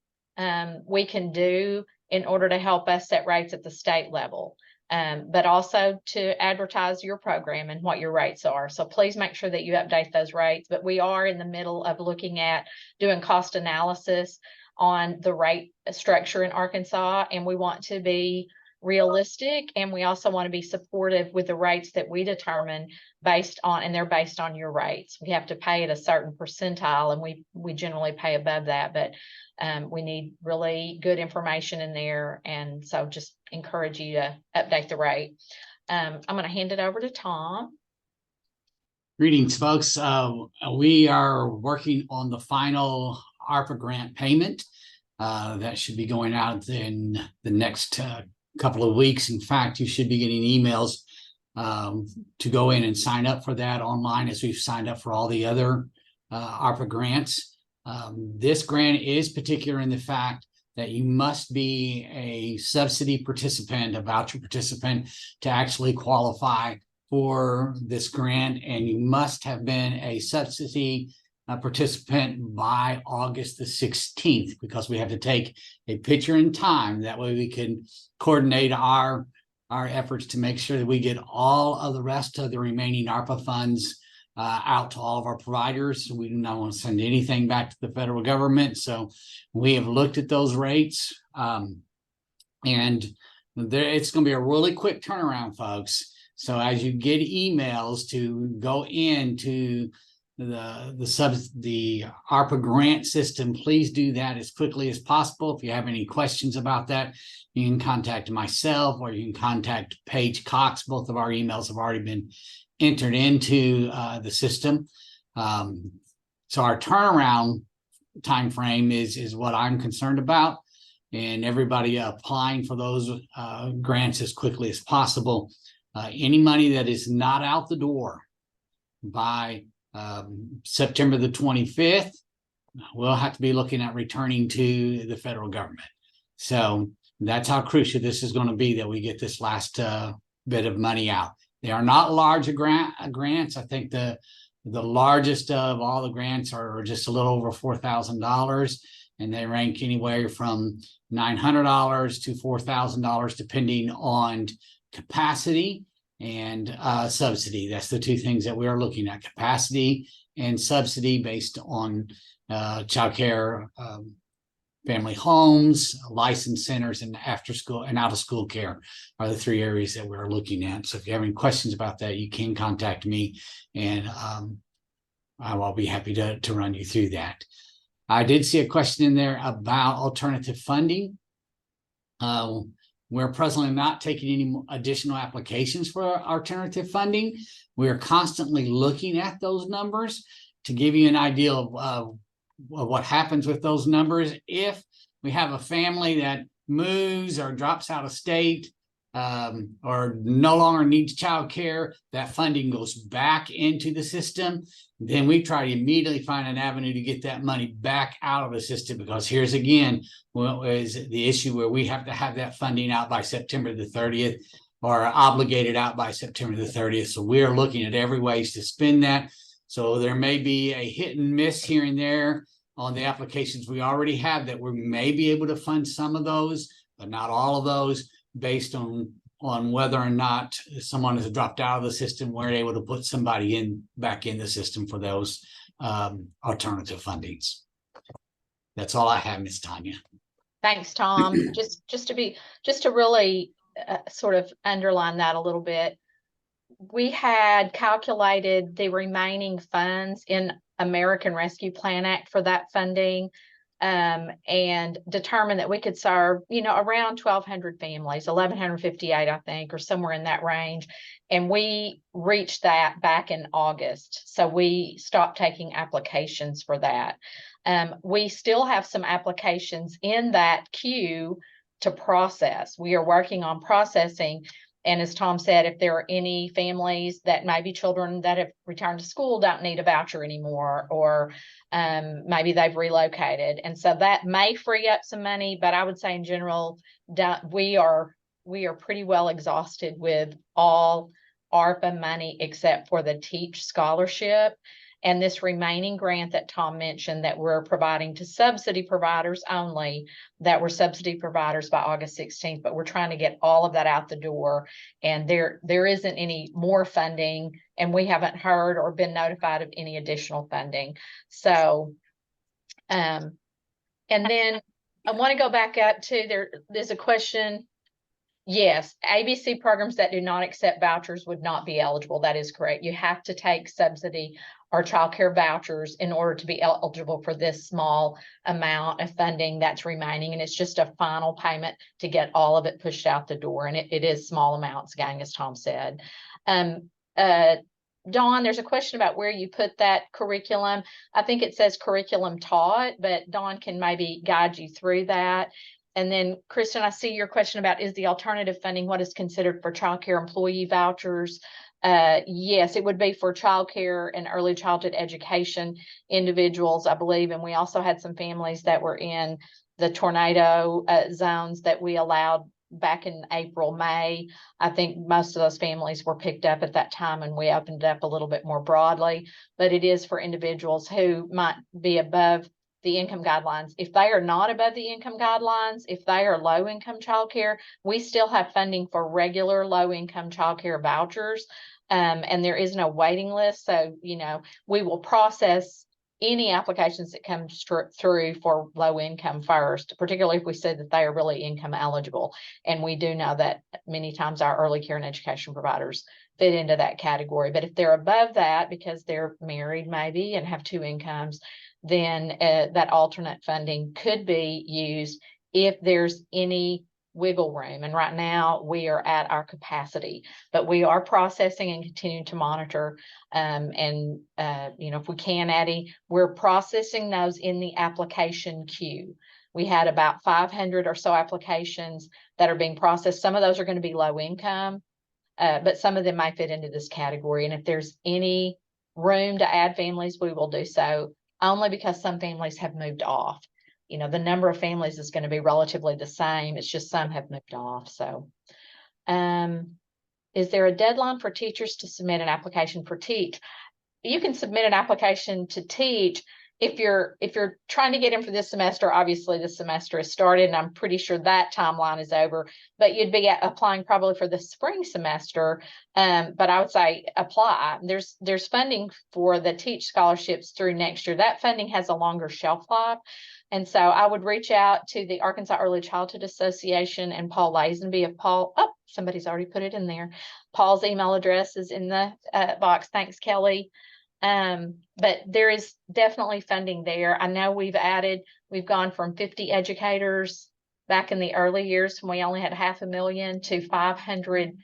we can do in order to help us set rates at the state level, but also to advertise your program and what your rates are. So please make sure that you update those rates. But we are in the middle of looking at doing cost analysis on the rate structure in Arkansas, and we want to be realistic, and we also want to be supportive with the rates that we determine based on, and they're based on your rates. We have to pay at a certain percentile, and we generally pay above that, but we need really good information in there, and so just encourage you to update the rate. I'm going to hand it over to Tom. Greetings, folks. We are working on the final ARPA grant payment. That should be going out in the next couple of weeks. In fact, you should be getting emails to go in and sign up for that online, as we've signed up for all the other ARPA grants. This grant is particular in the fact that you must be a subsidy participant, a voucher participant, to actually qualify for this grant, and you must have been a subsidy participant by August the 16th, because we have to take a picture in time. That way we can coordinate our efforts to make sure that we get all of the rest of the remaining ARPA funds out to all of our providers. We do not want to send anything back to the federal government. So we have looked at those rates, and it's going to be a really quick turnaround, folks. So as you get emails to go into the ARPA grant system, please do that as quickly as possible. If you have any questions about that, you can contact myself or you can contact Paige Cox. Both of our emails have already been entered into the system. So our turnaround time frame is what I'm concerned about, and everybody applying for those grants as quickly as possible. Any money that is not out the door by September the 25th, we'll have to be looking at returning to the federal government. So that's how crucial this is going to be, that we get this last bit of money out. They are not large grants. I think the largest of all the grants are just a little over $4,000, and they rank anywhere from $900 to $4,000, depending on capacity and subsidy. That's the two things that we are looking at: capacity and subsidy based on child care, family homes, licensed centers, and after school and out of school care are the three areas that we're looking at. So if you have any questions about that, you can contact me, and I'll be happy to run you through that. I did see a question in there about alternative funding. We're presently not taking any additional applications for alternative funding. We're constantly looking at those numbers to give you an idea of what happens with those numbers. If we have a family that moves or drops out of state or no longer needs child care, that funding goes back into the system. Then we try to immediately find an avenue to get that money back out of the system, because here's again what is the issue where we have to have that funding out by September the 30th, or obligated out by September the 30th. So we're looking at every ways to spend that. So there may be a hit and miss here and there on the applications we already have that we may be able to fund some of those, but not all of those, based on whether or not someone has dropped out of the system, we're able to put somebody back in the system for those alternative fundings. That's all I have, Ms. Tanya. Thanks, Tom. Just to really sort of underline that a little bit. We had calculated the remaining funds in American Rescue Plan Act for that funding, and determined that we could serve, around 1,200 families, 1,158, I think, or somewhere in that range. And we reached that back in August. So we stopped taking applications for that. We still have some applications in that queue to process. We are working on processing. And as Tom said, if there are any families that maybe children that have returned to school don't need a voucher anymore, or maybe they've relocated. And so that may free up some money, but I would say in general, we are pretty well exhausted with all ARPA money except for the Teach Scholarship. And this remaining grant that Tom mentioned that we're providing to subsidy providers only, that were subsidy providers by August 16th, but we're trying to get all of that out the door. And there isn't any more funding, and we haven't heard or been notified of any additional funding. So, and then I want to go back up to there's a question. Yes, ABC programs that do not accept vouchers would not be eligible. That is correct. You have to take subsidy or childcare vouchers in order to be eligible for this small amount of funding that's remaining. And it's just a final payment to get all of it pushed out the door. And it is small amounts, gang, as Tom said. Dawn, there's a question about where you put that curriculum. I think it says curriculum taught, but Dawn can maybe guide you through that. And then, Kristen, I see your question about, is the alternative funding what is considered for childcare employee vouchers? Yes, it would be for childcare and early childhood education individuals, I believe. And we also had some families that were in the tornado zones that we allowed back in April, May. I think most of those families were picked up at that time, and we opened it up a little bit more broadly. But it is for individuals who might be above the income guidelines. If they are not above the income guidelines, if they are low income childcare, we still have funding for regular low income childcare vouchers. And there is no waiting list. So, we will process any applications that come through for low income first, particularly if we said that they are really income eligible. And we do know that many times our early care and education providers fit into that category. But if they're above that, because they're married maybe and have two incomes, then that alternate funding could be used if there's any wiggle room. And right now we are at our capacity, but we are processing and continuing to monitor. If we can, Addie, we're processing those in the application queue. We had about 500 or so applications that are being processed. Some of those are going to be low income, but some of them might fit into this category. And if there's any room to add families, we will do so, only because some families have moved off. The number of families is going to be relatively the same. It's just some have moved off. So, is there a deadline for teachers to submit an application for Teach? You can submit an application to Teach if you're trying to get in for this semester. Obviously, this semester has started, and I'm pretty sure that timeline is over. But you'd be applying probably for the spring semester. But I would say apply. There's funding for the Teach scholarships through next year. That funding has a longer shelf life. And so I would reach out to the Arkansas Early Childhood Association and Paul Lazenby. If Paul, somebody's already put it in there. Paul's email address is in the box. Thanks, Kelly. But there is definitely funding there. I know we've gone from 50 educators back in the early years when we only had 500,000 to 500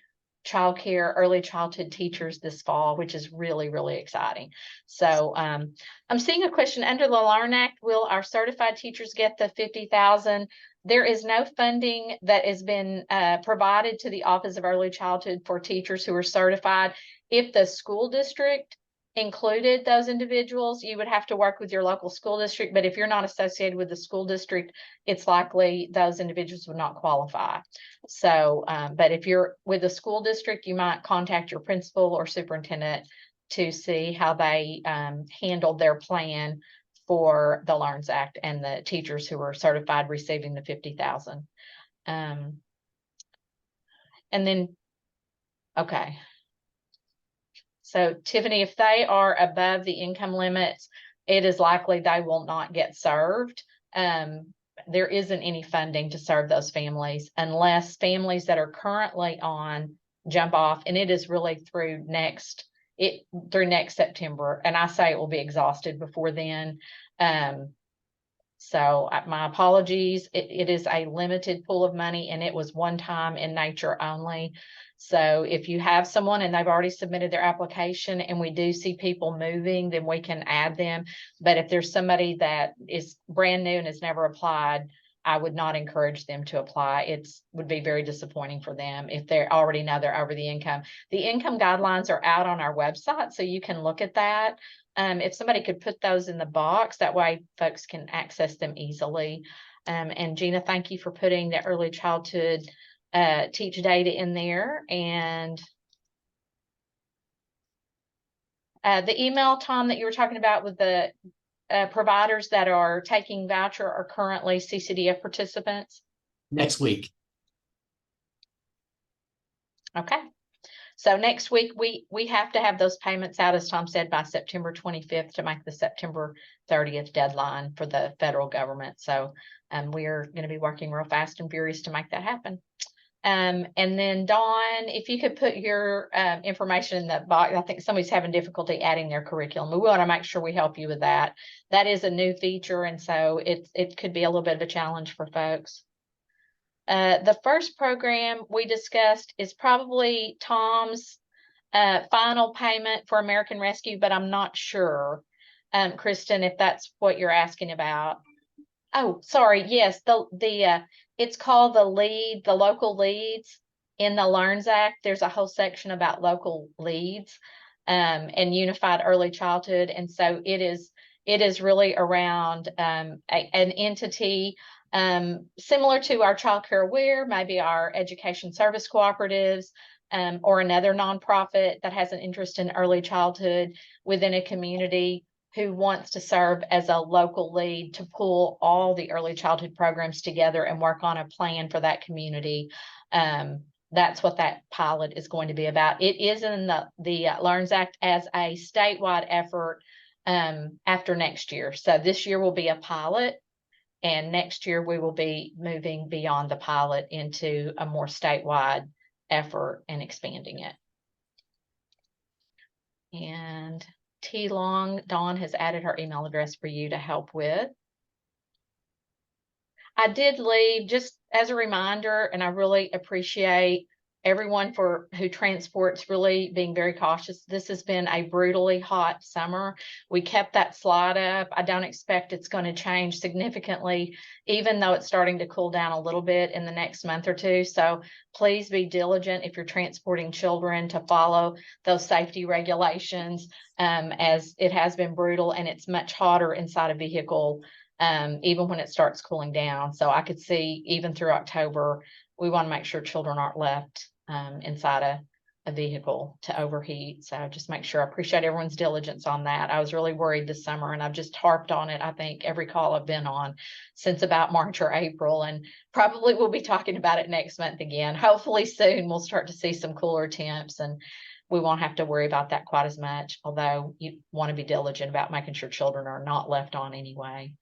childcare, early childhood teachers this fall, which is really, really exciting. So I'm seeing a question under the Learn Act. Will our certified teachers get the $50,000? There is no funding that has been provided to the Office of Early Childhood for teachers who are certified. If the school district included those individuals, you would have to work with your local school district. But if you're not associated with the school district, it's likely those individuals would not qualify. So, but if you're with the school district, you might contact your principal or superintendent to see how they handled their plan for the Learns Act and the teachers who are certified receiving the 50,000. And then, okay. So Tiffany, if they are above the income limits, it is likely they will not get served. There isn't any funding to serve those families unless families that are currently on jump off, and it is really through next September. And I say it will be exhausted before then. So my apologies. It is a limited pool of money, and it was one time in nature only. So if you have someone and they've already submitted their application and we do see people moving, then we can add them. But if there's somebody that is brand new and has never applied, I would not encourage them to apply. It would be very disappointing for them if they already know they're over the income. The income guidelines are out on our website, so you can look at that. If somebody could put those in the box, that way folks can access them easily. And Gina, thank you for putting the early childhood teach data in there. And the email, Tom, that you were talking about with the providers that are taking voucher are currently CCDF participants? Next week. Okay. So next week, we have to have those payments out, as Tom said, by September 25th to make the September 30th deadline for the federal government. So we are going to be working real fast and furious to make that happen. And then Dawn, if you could put your information in the box. I think somebody's having difficulty adding their curriculum. We want to make sure we help you with that. That is a new feature, and so it could be a little bit of a challenge for folks. The first program we discussed is probably Tom's final payment for American Rescue, but I'm not sure, Kristen, if that's what you're asking about. Oh, sorry. Yes, it's called the local leads in the Learns Act. There's a whole section about local leads and unified early childhood, and so it is really around an entity similar to our Child Care Aware, maybe our education service cooperatives, or another nonprofit that has an interest in early childhood within a community who wants to serve as a local lead to pull all the early childhood programs together and work on a plan for that community. That's what that pilot is going to be about. It is in the Learns Act as a statewide effort after next year. So this year will be a pilot, and next year we will be moving beyond the pilot into a more statewide effort and expanding it. And T Long, Dawn has added her email address for you to help with. I did leave just as a reminder, and I really appreciate everyone who transports really being very cautious. This has been a brutally hot summer. We kept that slide up. I don't expect it's going to change significantly, even though it's starting to cool down a little bit in the next month or two. So please be diligent if you're transporting children to follow those safety regulations, as it has been brutal and it's much hotter inside a vehicle, even when it starts cooling down. So I could see even through October, we want to make sure children aren't left inside a vehicle to overheat. So just make sure. I appreciate everyone's diligence on that. I was really worried this summer, and I've just harped on it. I think every call I've been on since about March or April, and probably we'll be talking about it next month again. Hopefully soon we'll start to see some cooler temps and we won't have to worry about that quite as much, although you want to be diligent about making sure children are not left on anyway.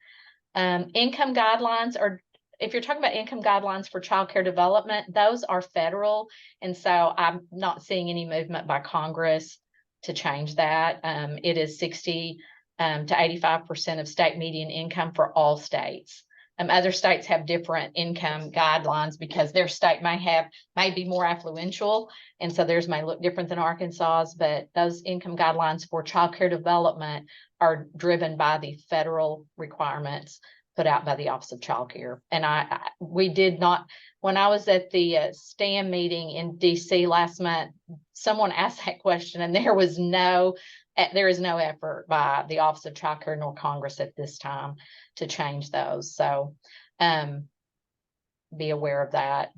Income guidelines are, if you're talking about income guidelines for child care development, those are federal. And so I'm not seeing any movement by Congress to change that. It is 60 to 85% of state median income for all states. Other states have different income guidelines because their state may be more affluential. And so theirs may look different than Arkansas's, but those income guidelines for child care development are driven by the federal requirements put out by the Office of Child Care. And we did not, when I was at the STAM meeting in DC last month, someone asked that question, and there is no effort by the Office of Child Care nor Congress at this time to change those. So be aware of that.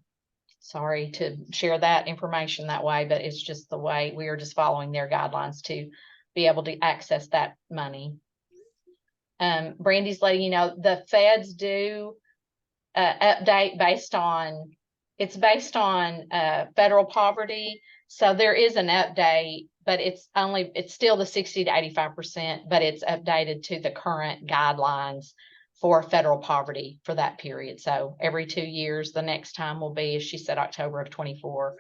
Sorry to share that information that way, but it's just the way we are just following their guidelines to be able to access that money. Brandy's letting you know, the feds do update based on, it's based on federal poverty. So there is an update, but it's still the 60 to 85%, but it's updated to the current guidelines for federal poverty for that period. So every 2 years, the next time will be, as she said, October of 24.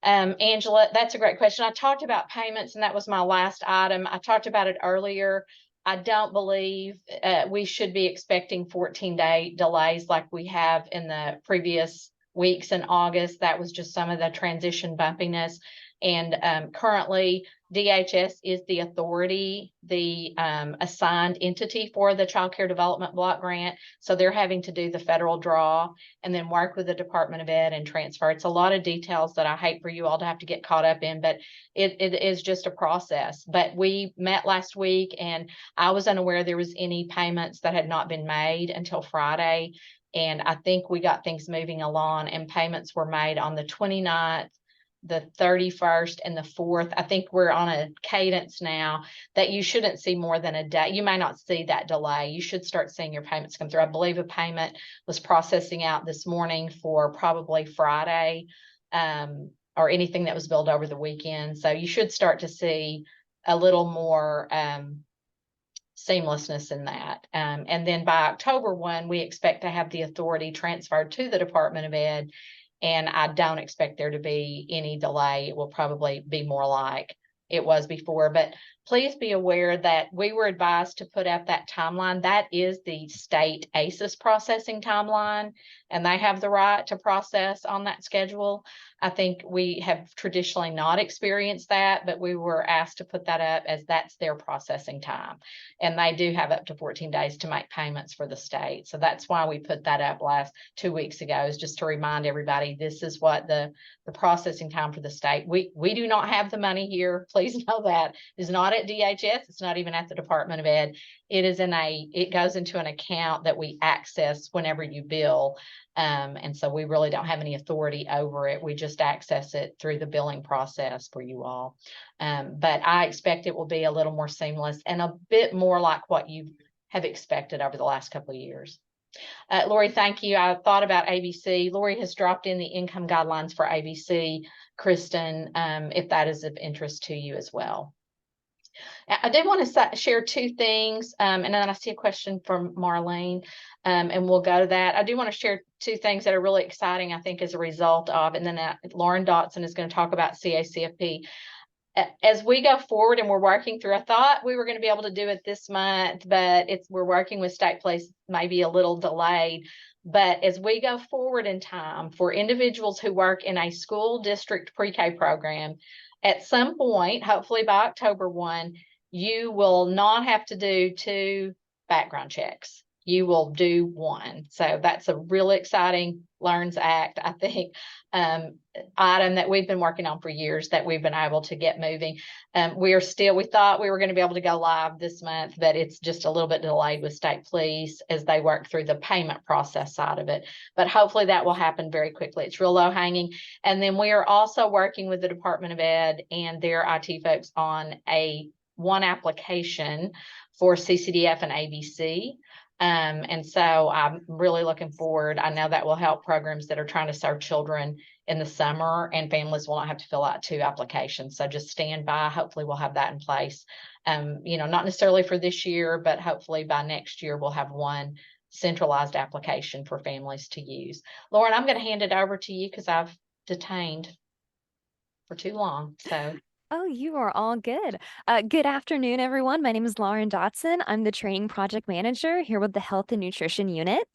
Angela, that's a great question. I talked about payments, and that was my last item. I talked about it earlier. I don't believe we should be expecting 14-day delays like we have in the previous weeks in August. That was just some of the transition bumpiness. And currently, DHS is the authority, the assigned entity for the Child Care Development Block Grant. So they're having to do the federal draw and then work with the Department of Ed and transfer. It's a lot of details that I hate for you all to have to get caught up in, but it is just a process. But we met last week, and I was unaware there was any payments that had not been made until Friday. And I think we got things moving along, and payments were made on the 29th, the 31st, and the 4th. I think we're on a cadence now that you shouldn't see more than a day. You may not see that delay. You should start seeing your payments come through. I believe a payment was processing out this morning for probably Friday, or anything that was billed over the weekend. So you should start to see a little more seamlessness in that. And then by October 1, we expect to have the authority transferred to the Department of Ed. And I don't expect there to be any delay. It will probably be more like it was before. But please be aware that we were advised to put up that timeline. That is the state ACES processing timeline, and they have the right to process on that schedule. I think we have traditionally not experienced that, but we were asked to put that up as that's their processing time. And they do have up to 14 days to make payments for the state. So that's why we put that up last 2 weeks ago, is just to remind everybody, this is what the processing time for the state. We do not have the money here. Please know that. It's not at DHS. It's not even at the Department of Ed. It goes into an account that we access whenever you bill. And so we really don't have any authority over it. We just access it through the billing process for you all. But I expect it will be a little more seamless and a bit more like what you have expected over the last couple of years. Lori, thank you. I thought about ABC. Lori has dropped in the income guidelines for ABC, Kristen, if that is of interest to you as well. I did want to share 2 things, and then I see a question from Marlene, and we'll go to that. I do want to share 2 things that are really exciting, I think, as a result of, and then Lauren Dotson is going to talk about CACFP. As we go forward and we're working through, I thought we were going to be able to do it this month, but we're working with state police, maybe a little delayed. But as we go forward in time, for individuals who work in a school district pre-K program, at some point, hopefully by October 1, you will not have to do 2 background checks. You will do 1. So that's a really exciting LEARNS Act, I think, item that we've been working on for years that we've been able to get moving. We thought we were going to be able to go live this month, but it's just a little bit delayed with state police as they work through the payment process side of it. But hopefully that will happen very quickly. It's real low hanging. And then we are also working with the Department of Ed and their IT folks on one application for CCDF and ABC. And so I'm really looking forward. I know that will help programs that are trying to serve children in the summer, and families will not have to fill out 2 applications. So just stand by. Hopefully we'll have that in place. Not necessarily for this year, but hopefully by next year we'll have one centralized application for families to use. Lauren, I'm going to hand it over to you because I've detained for too long. So. Oh, you are all good. Good afternoon, everyone. My name is Lauren Dotson. I'm the training project manager here with the Health and Nutrition Unit.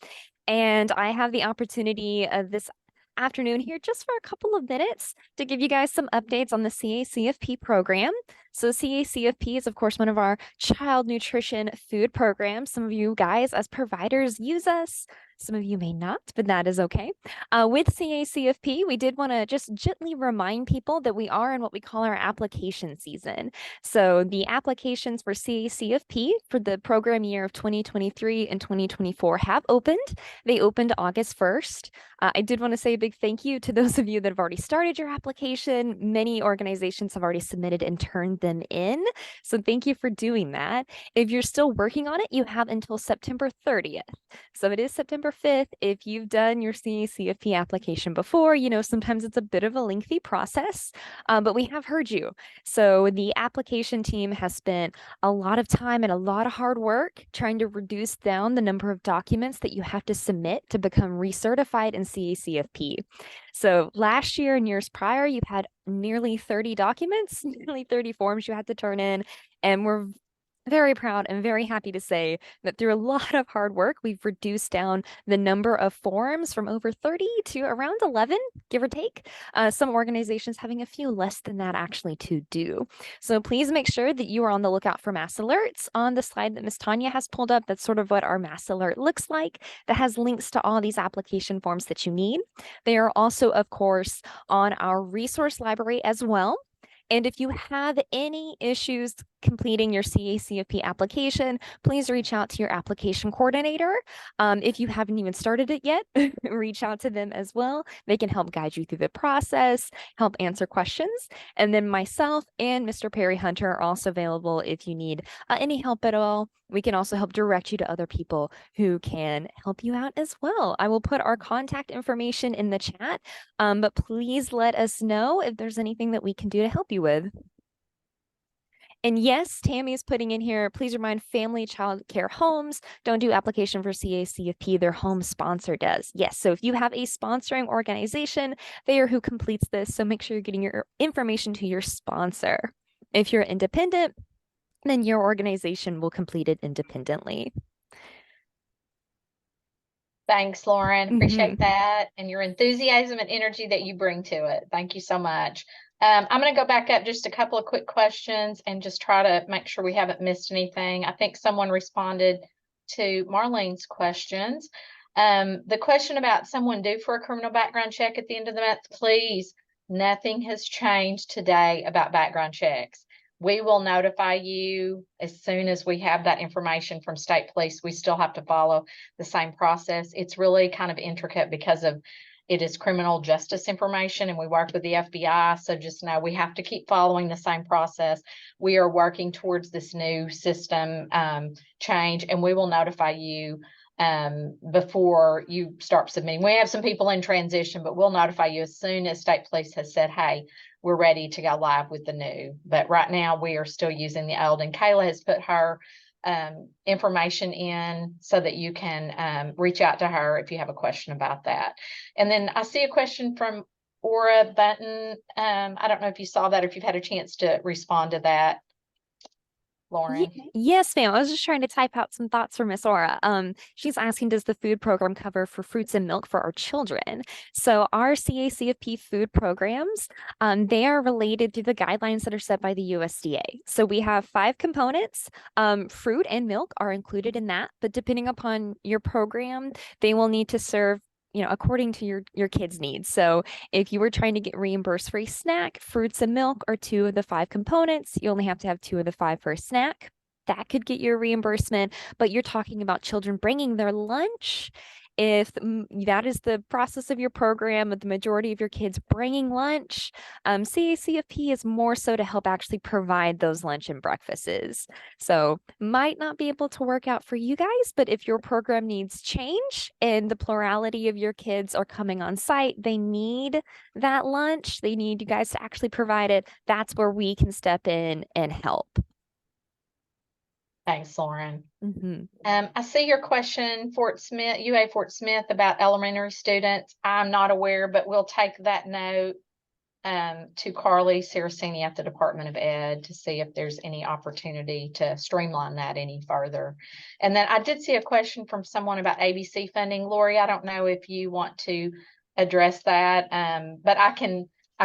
And I have the opportunity this afternoon here just for a couple of minutes to give you guys some updates on the CACFP program. So CACFP is, of course, one of our child nutrition food programs. Some of you guys as providers use us. Some of you may not, but that is okay. With CACFP, we did want to just gently remind people that we are in what we call our application season. So the applications for CACFP for the program year of 2023 and 2024 have opened. They opened August 1st. I did want to say a big thank you to those of you that have already started your application. Many organizations have already submitted and turned them them in. So thank you for doing that. If you're still working on it, you have until September 30th. So it is September 5th. If you've done your CACFP application before, you know, sometimes it's a bit of a lengthy process, but we have heard you. So the application team has spent a lot of time and a lot of hard work trying to reduce down the number of documents that you have to submit to become recertified in CACFP. So last year and years prior, you've had nearly 30 documents, nearly 30 forms you had to turn in, and we're very proud and very happy to say that through a lot of hard work, we've reduced down the number of forms from over 30 to around 11, give or take. Some organizations having a few less than that actually to do. So please make sure that you are on the lookout for mass alerts on the slide that Ms. Tanya has pulled up. That's sort of what our mass alert looks like. That has links to all these application forms that you need. They are also, of course, on our resource library as well. And if you have any issues completing your CACFP application, please reach out to your application coordinator. If you haven't even started it yet, reach out to them as well. They can help guide you through the process, help answer questions. And then myself and Mr. Perry Hunter are also available if you need any help at all. We can also help direct you to other people who can help you out as well. I will put our contact information in the chat, but please let us know if there's anything that we can do to help you with. And yes, Tammy is putting in here, please remind family child care homes, don't do application for CACFP, their home sponsor does. Yes, so if you have a sponsoring organization, they are who completes this. So make sure you're getting your information to your sponsor. If you're independent, then your organization will complete it independently. Thanks, Lauren. Appreciate that and your enthusiasm and energy that you bring to it. Thank you so much. I'm going to go back up just a couple of quick questions and just try to make sure we haven't missed anything. I think someone responded to Marlene's questions. The question about someone due for a criminal background check at the end of the month, please, nothing has changed today about background checks. We will notify you as soon as we have that information from state police. We still have to follow the same process. It's really kind of intricate because of it is criminal justice information and we work with the FBI. So just know we have to keep following the same process. We are working towards this new system change, and we will notify you before you start submitting. We have some people in transition, but we'll notify you as soon as state police has said, hey, we're ready to go live with the new. But right now we are still using the old, and Kayla has put her information in so that you can reach out to her if you have a question about that. And then I see a question from Aura Button. I don't know if you saw that or if you've had a chance to respond to that, Lauren. Yes, ma'am. I was just trying to type out some thoughts for Miss Aura. She's asking, does the food program cover for fruits and milk for our children? So our CACFP food programs, they are related to the guidelines that are set by the USDA. So we have 5 components. Fruit and milk are included in that, but depending upon your program, they will need to serve, you know, according to your kids' needs. So if you were trying to get reimbursed for a snack, fruits and milk are 2 of the 5 components. You only have to have 2 of the 5 for a snack. That could get you a reimbursement, but you're talking about children bringing their lunch. If that is the process of your program, with the majority of your kids bringing lunch, CACFP is more so to help actually provide those lunch and breakfasts. So might not be able to work out for you guys, but if your program needs change and the plurality of your kids are coming on site, they need that lunch, they need you guys to actually provide it, that's where we can step in and help. Thanks, Lauren. I see your question, UA Fort Smith, about elementary students. I'm not aware, but we'll take that note to Carly Saraceni at the Department of Ed to see if there's any opportunity to streamline that any further. And then I did see a question from someone about ABC funding. Lori, I don't know if you want to address that, but I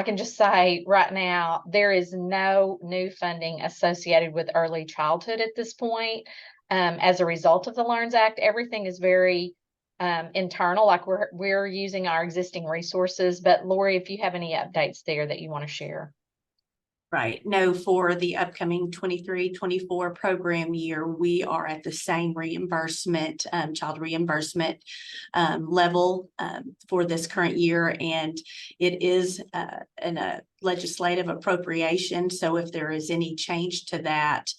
can just say right now, there is no new funding associated with early childhood at this point. As a result of the LEARNS Act, everything is very internal, like we're using our existing resources. But Lori, if you have any updates there that you want to share. Right. No, for the upcoming 23-24 program year, we are at the same reimbursement, child reimbursement level for this current year. And it is a legislative appropriation. So if there is any change to that,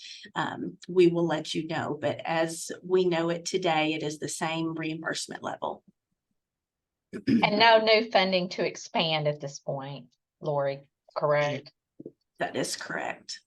we will let you know. But as we know it today, it is the same reimbursement level. And no new funding to expand at this point, Lori, correct? That is correct.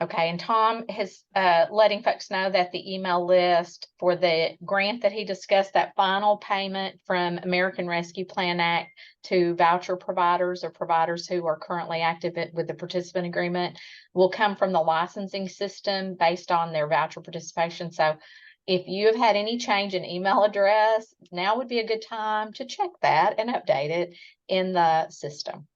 Okay, and Tom is letting folks know that the email list for the grant that he discussed, that final payment from American Rescue Plan Act to voucher providers or providers who are currently active with the participant agreement, will come from the licensing system based on their voucher participation. So if you have had any change in email address, now would be a good time to check that and update it in the system.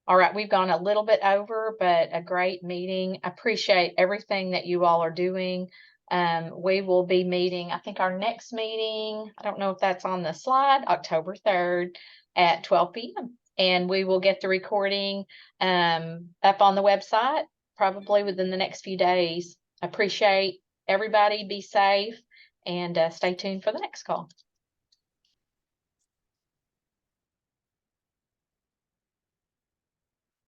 All right, we've gone a little bit over, but a great meeting. Appreciate everything that you all are doing. We will be meeting, I think our next meeting, I don't know if that's on the slide, October 3rd at 12 p.m. And we will get the recording up on the website probably within the next few days. Appreciate everybody. Be safe and stay tuned for the next call.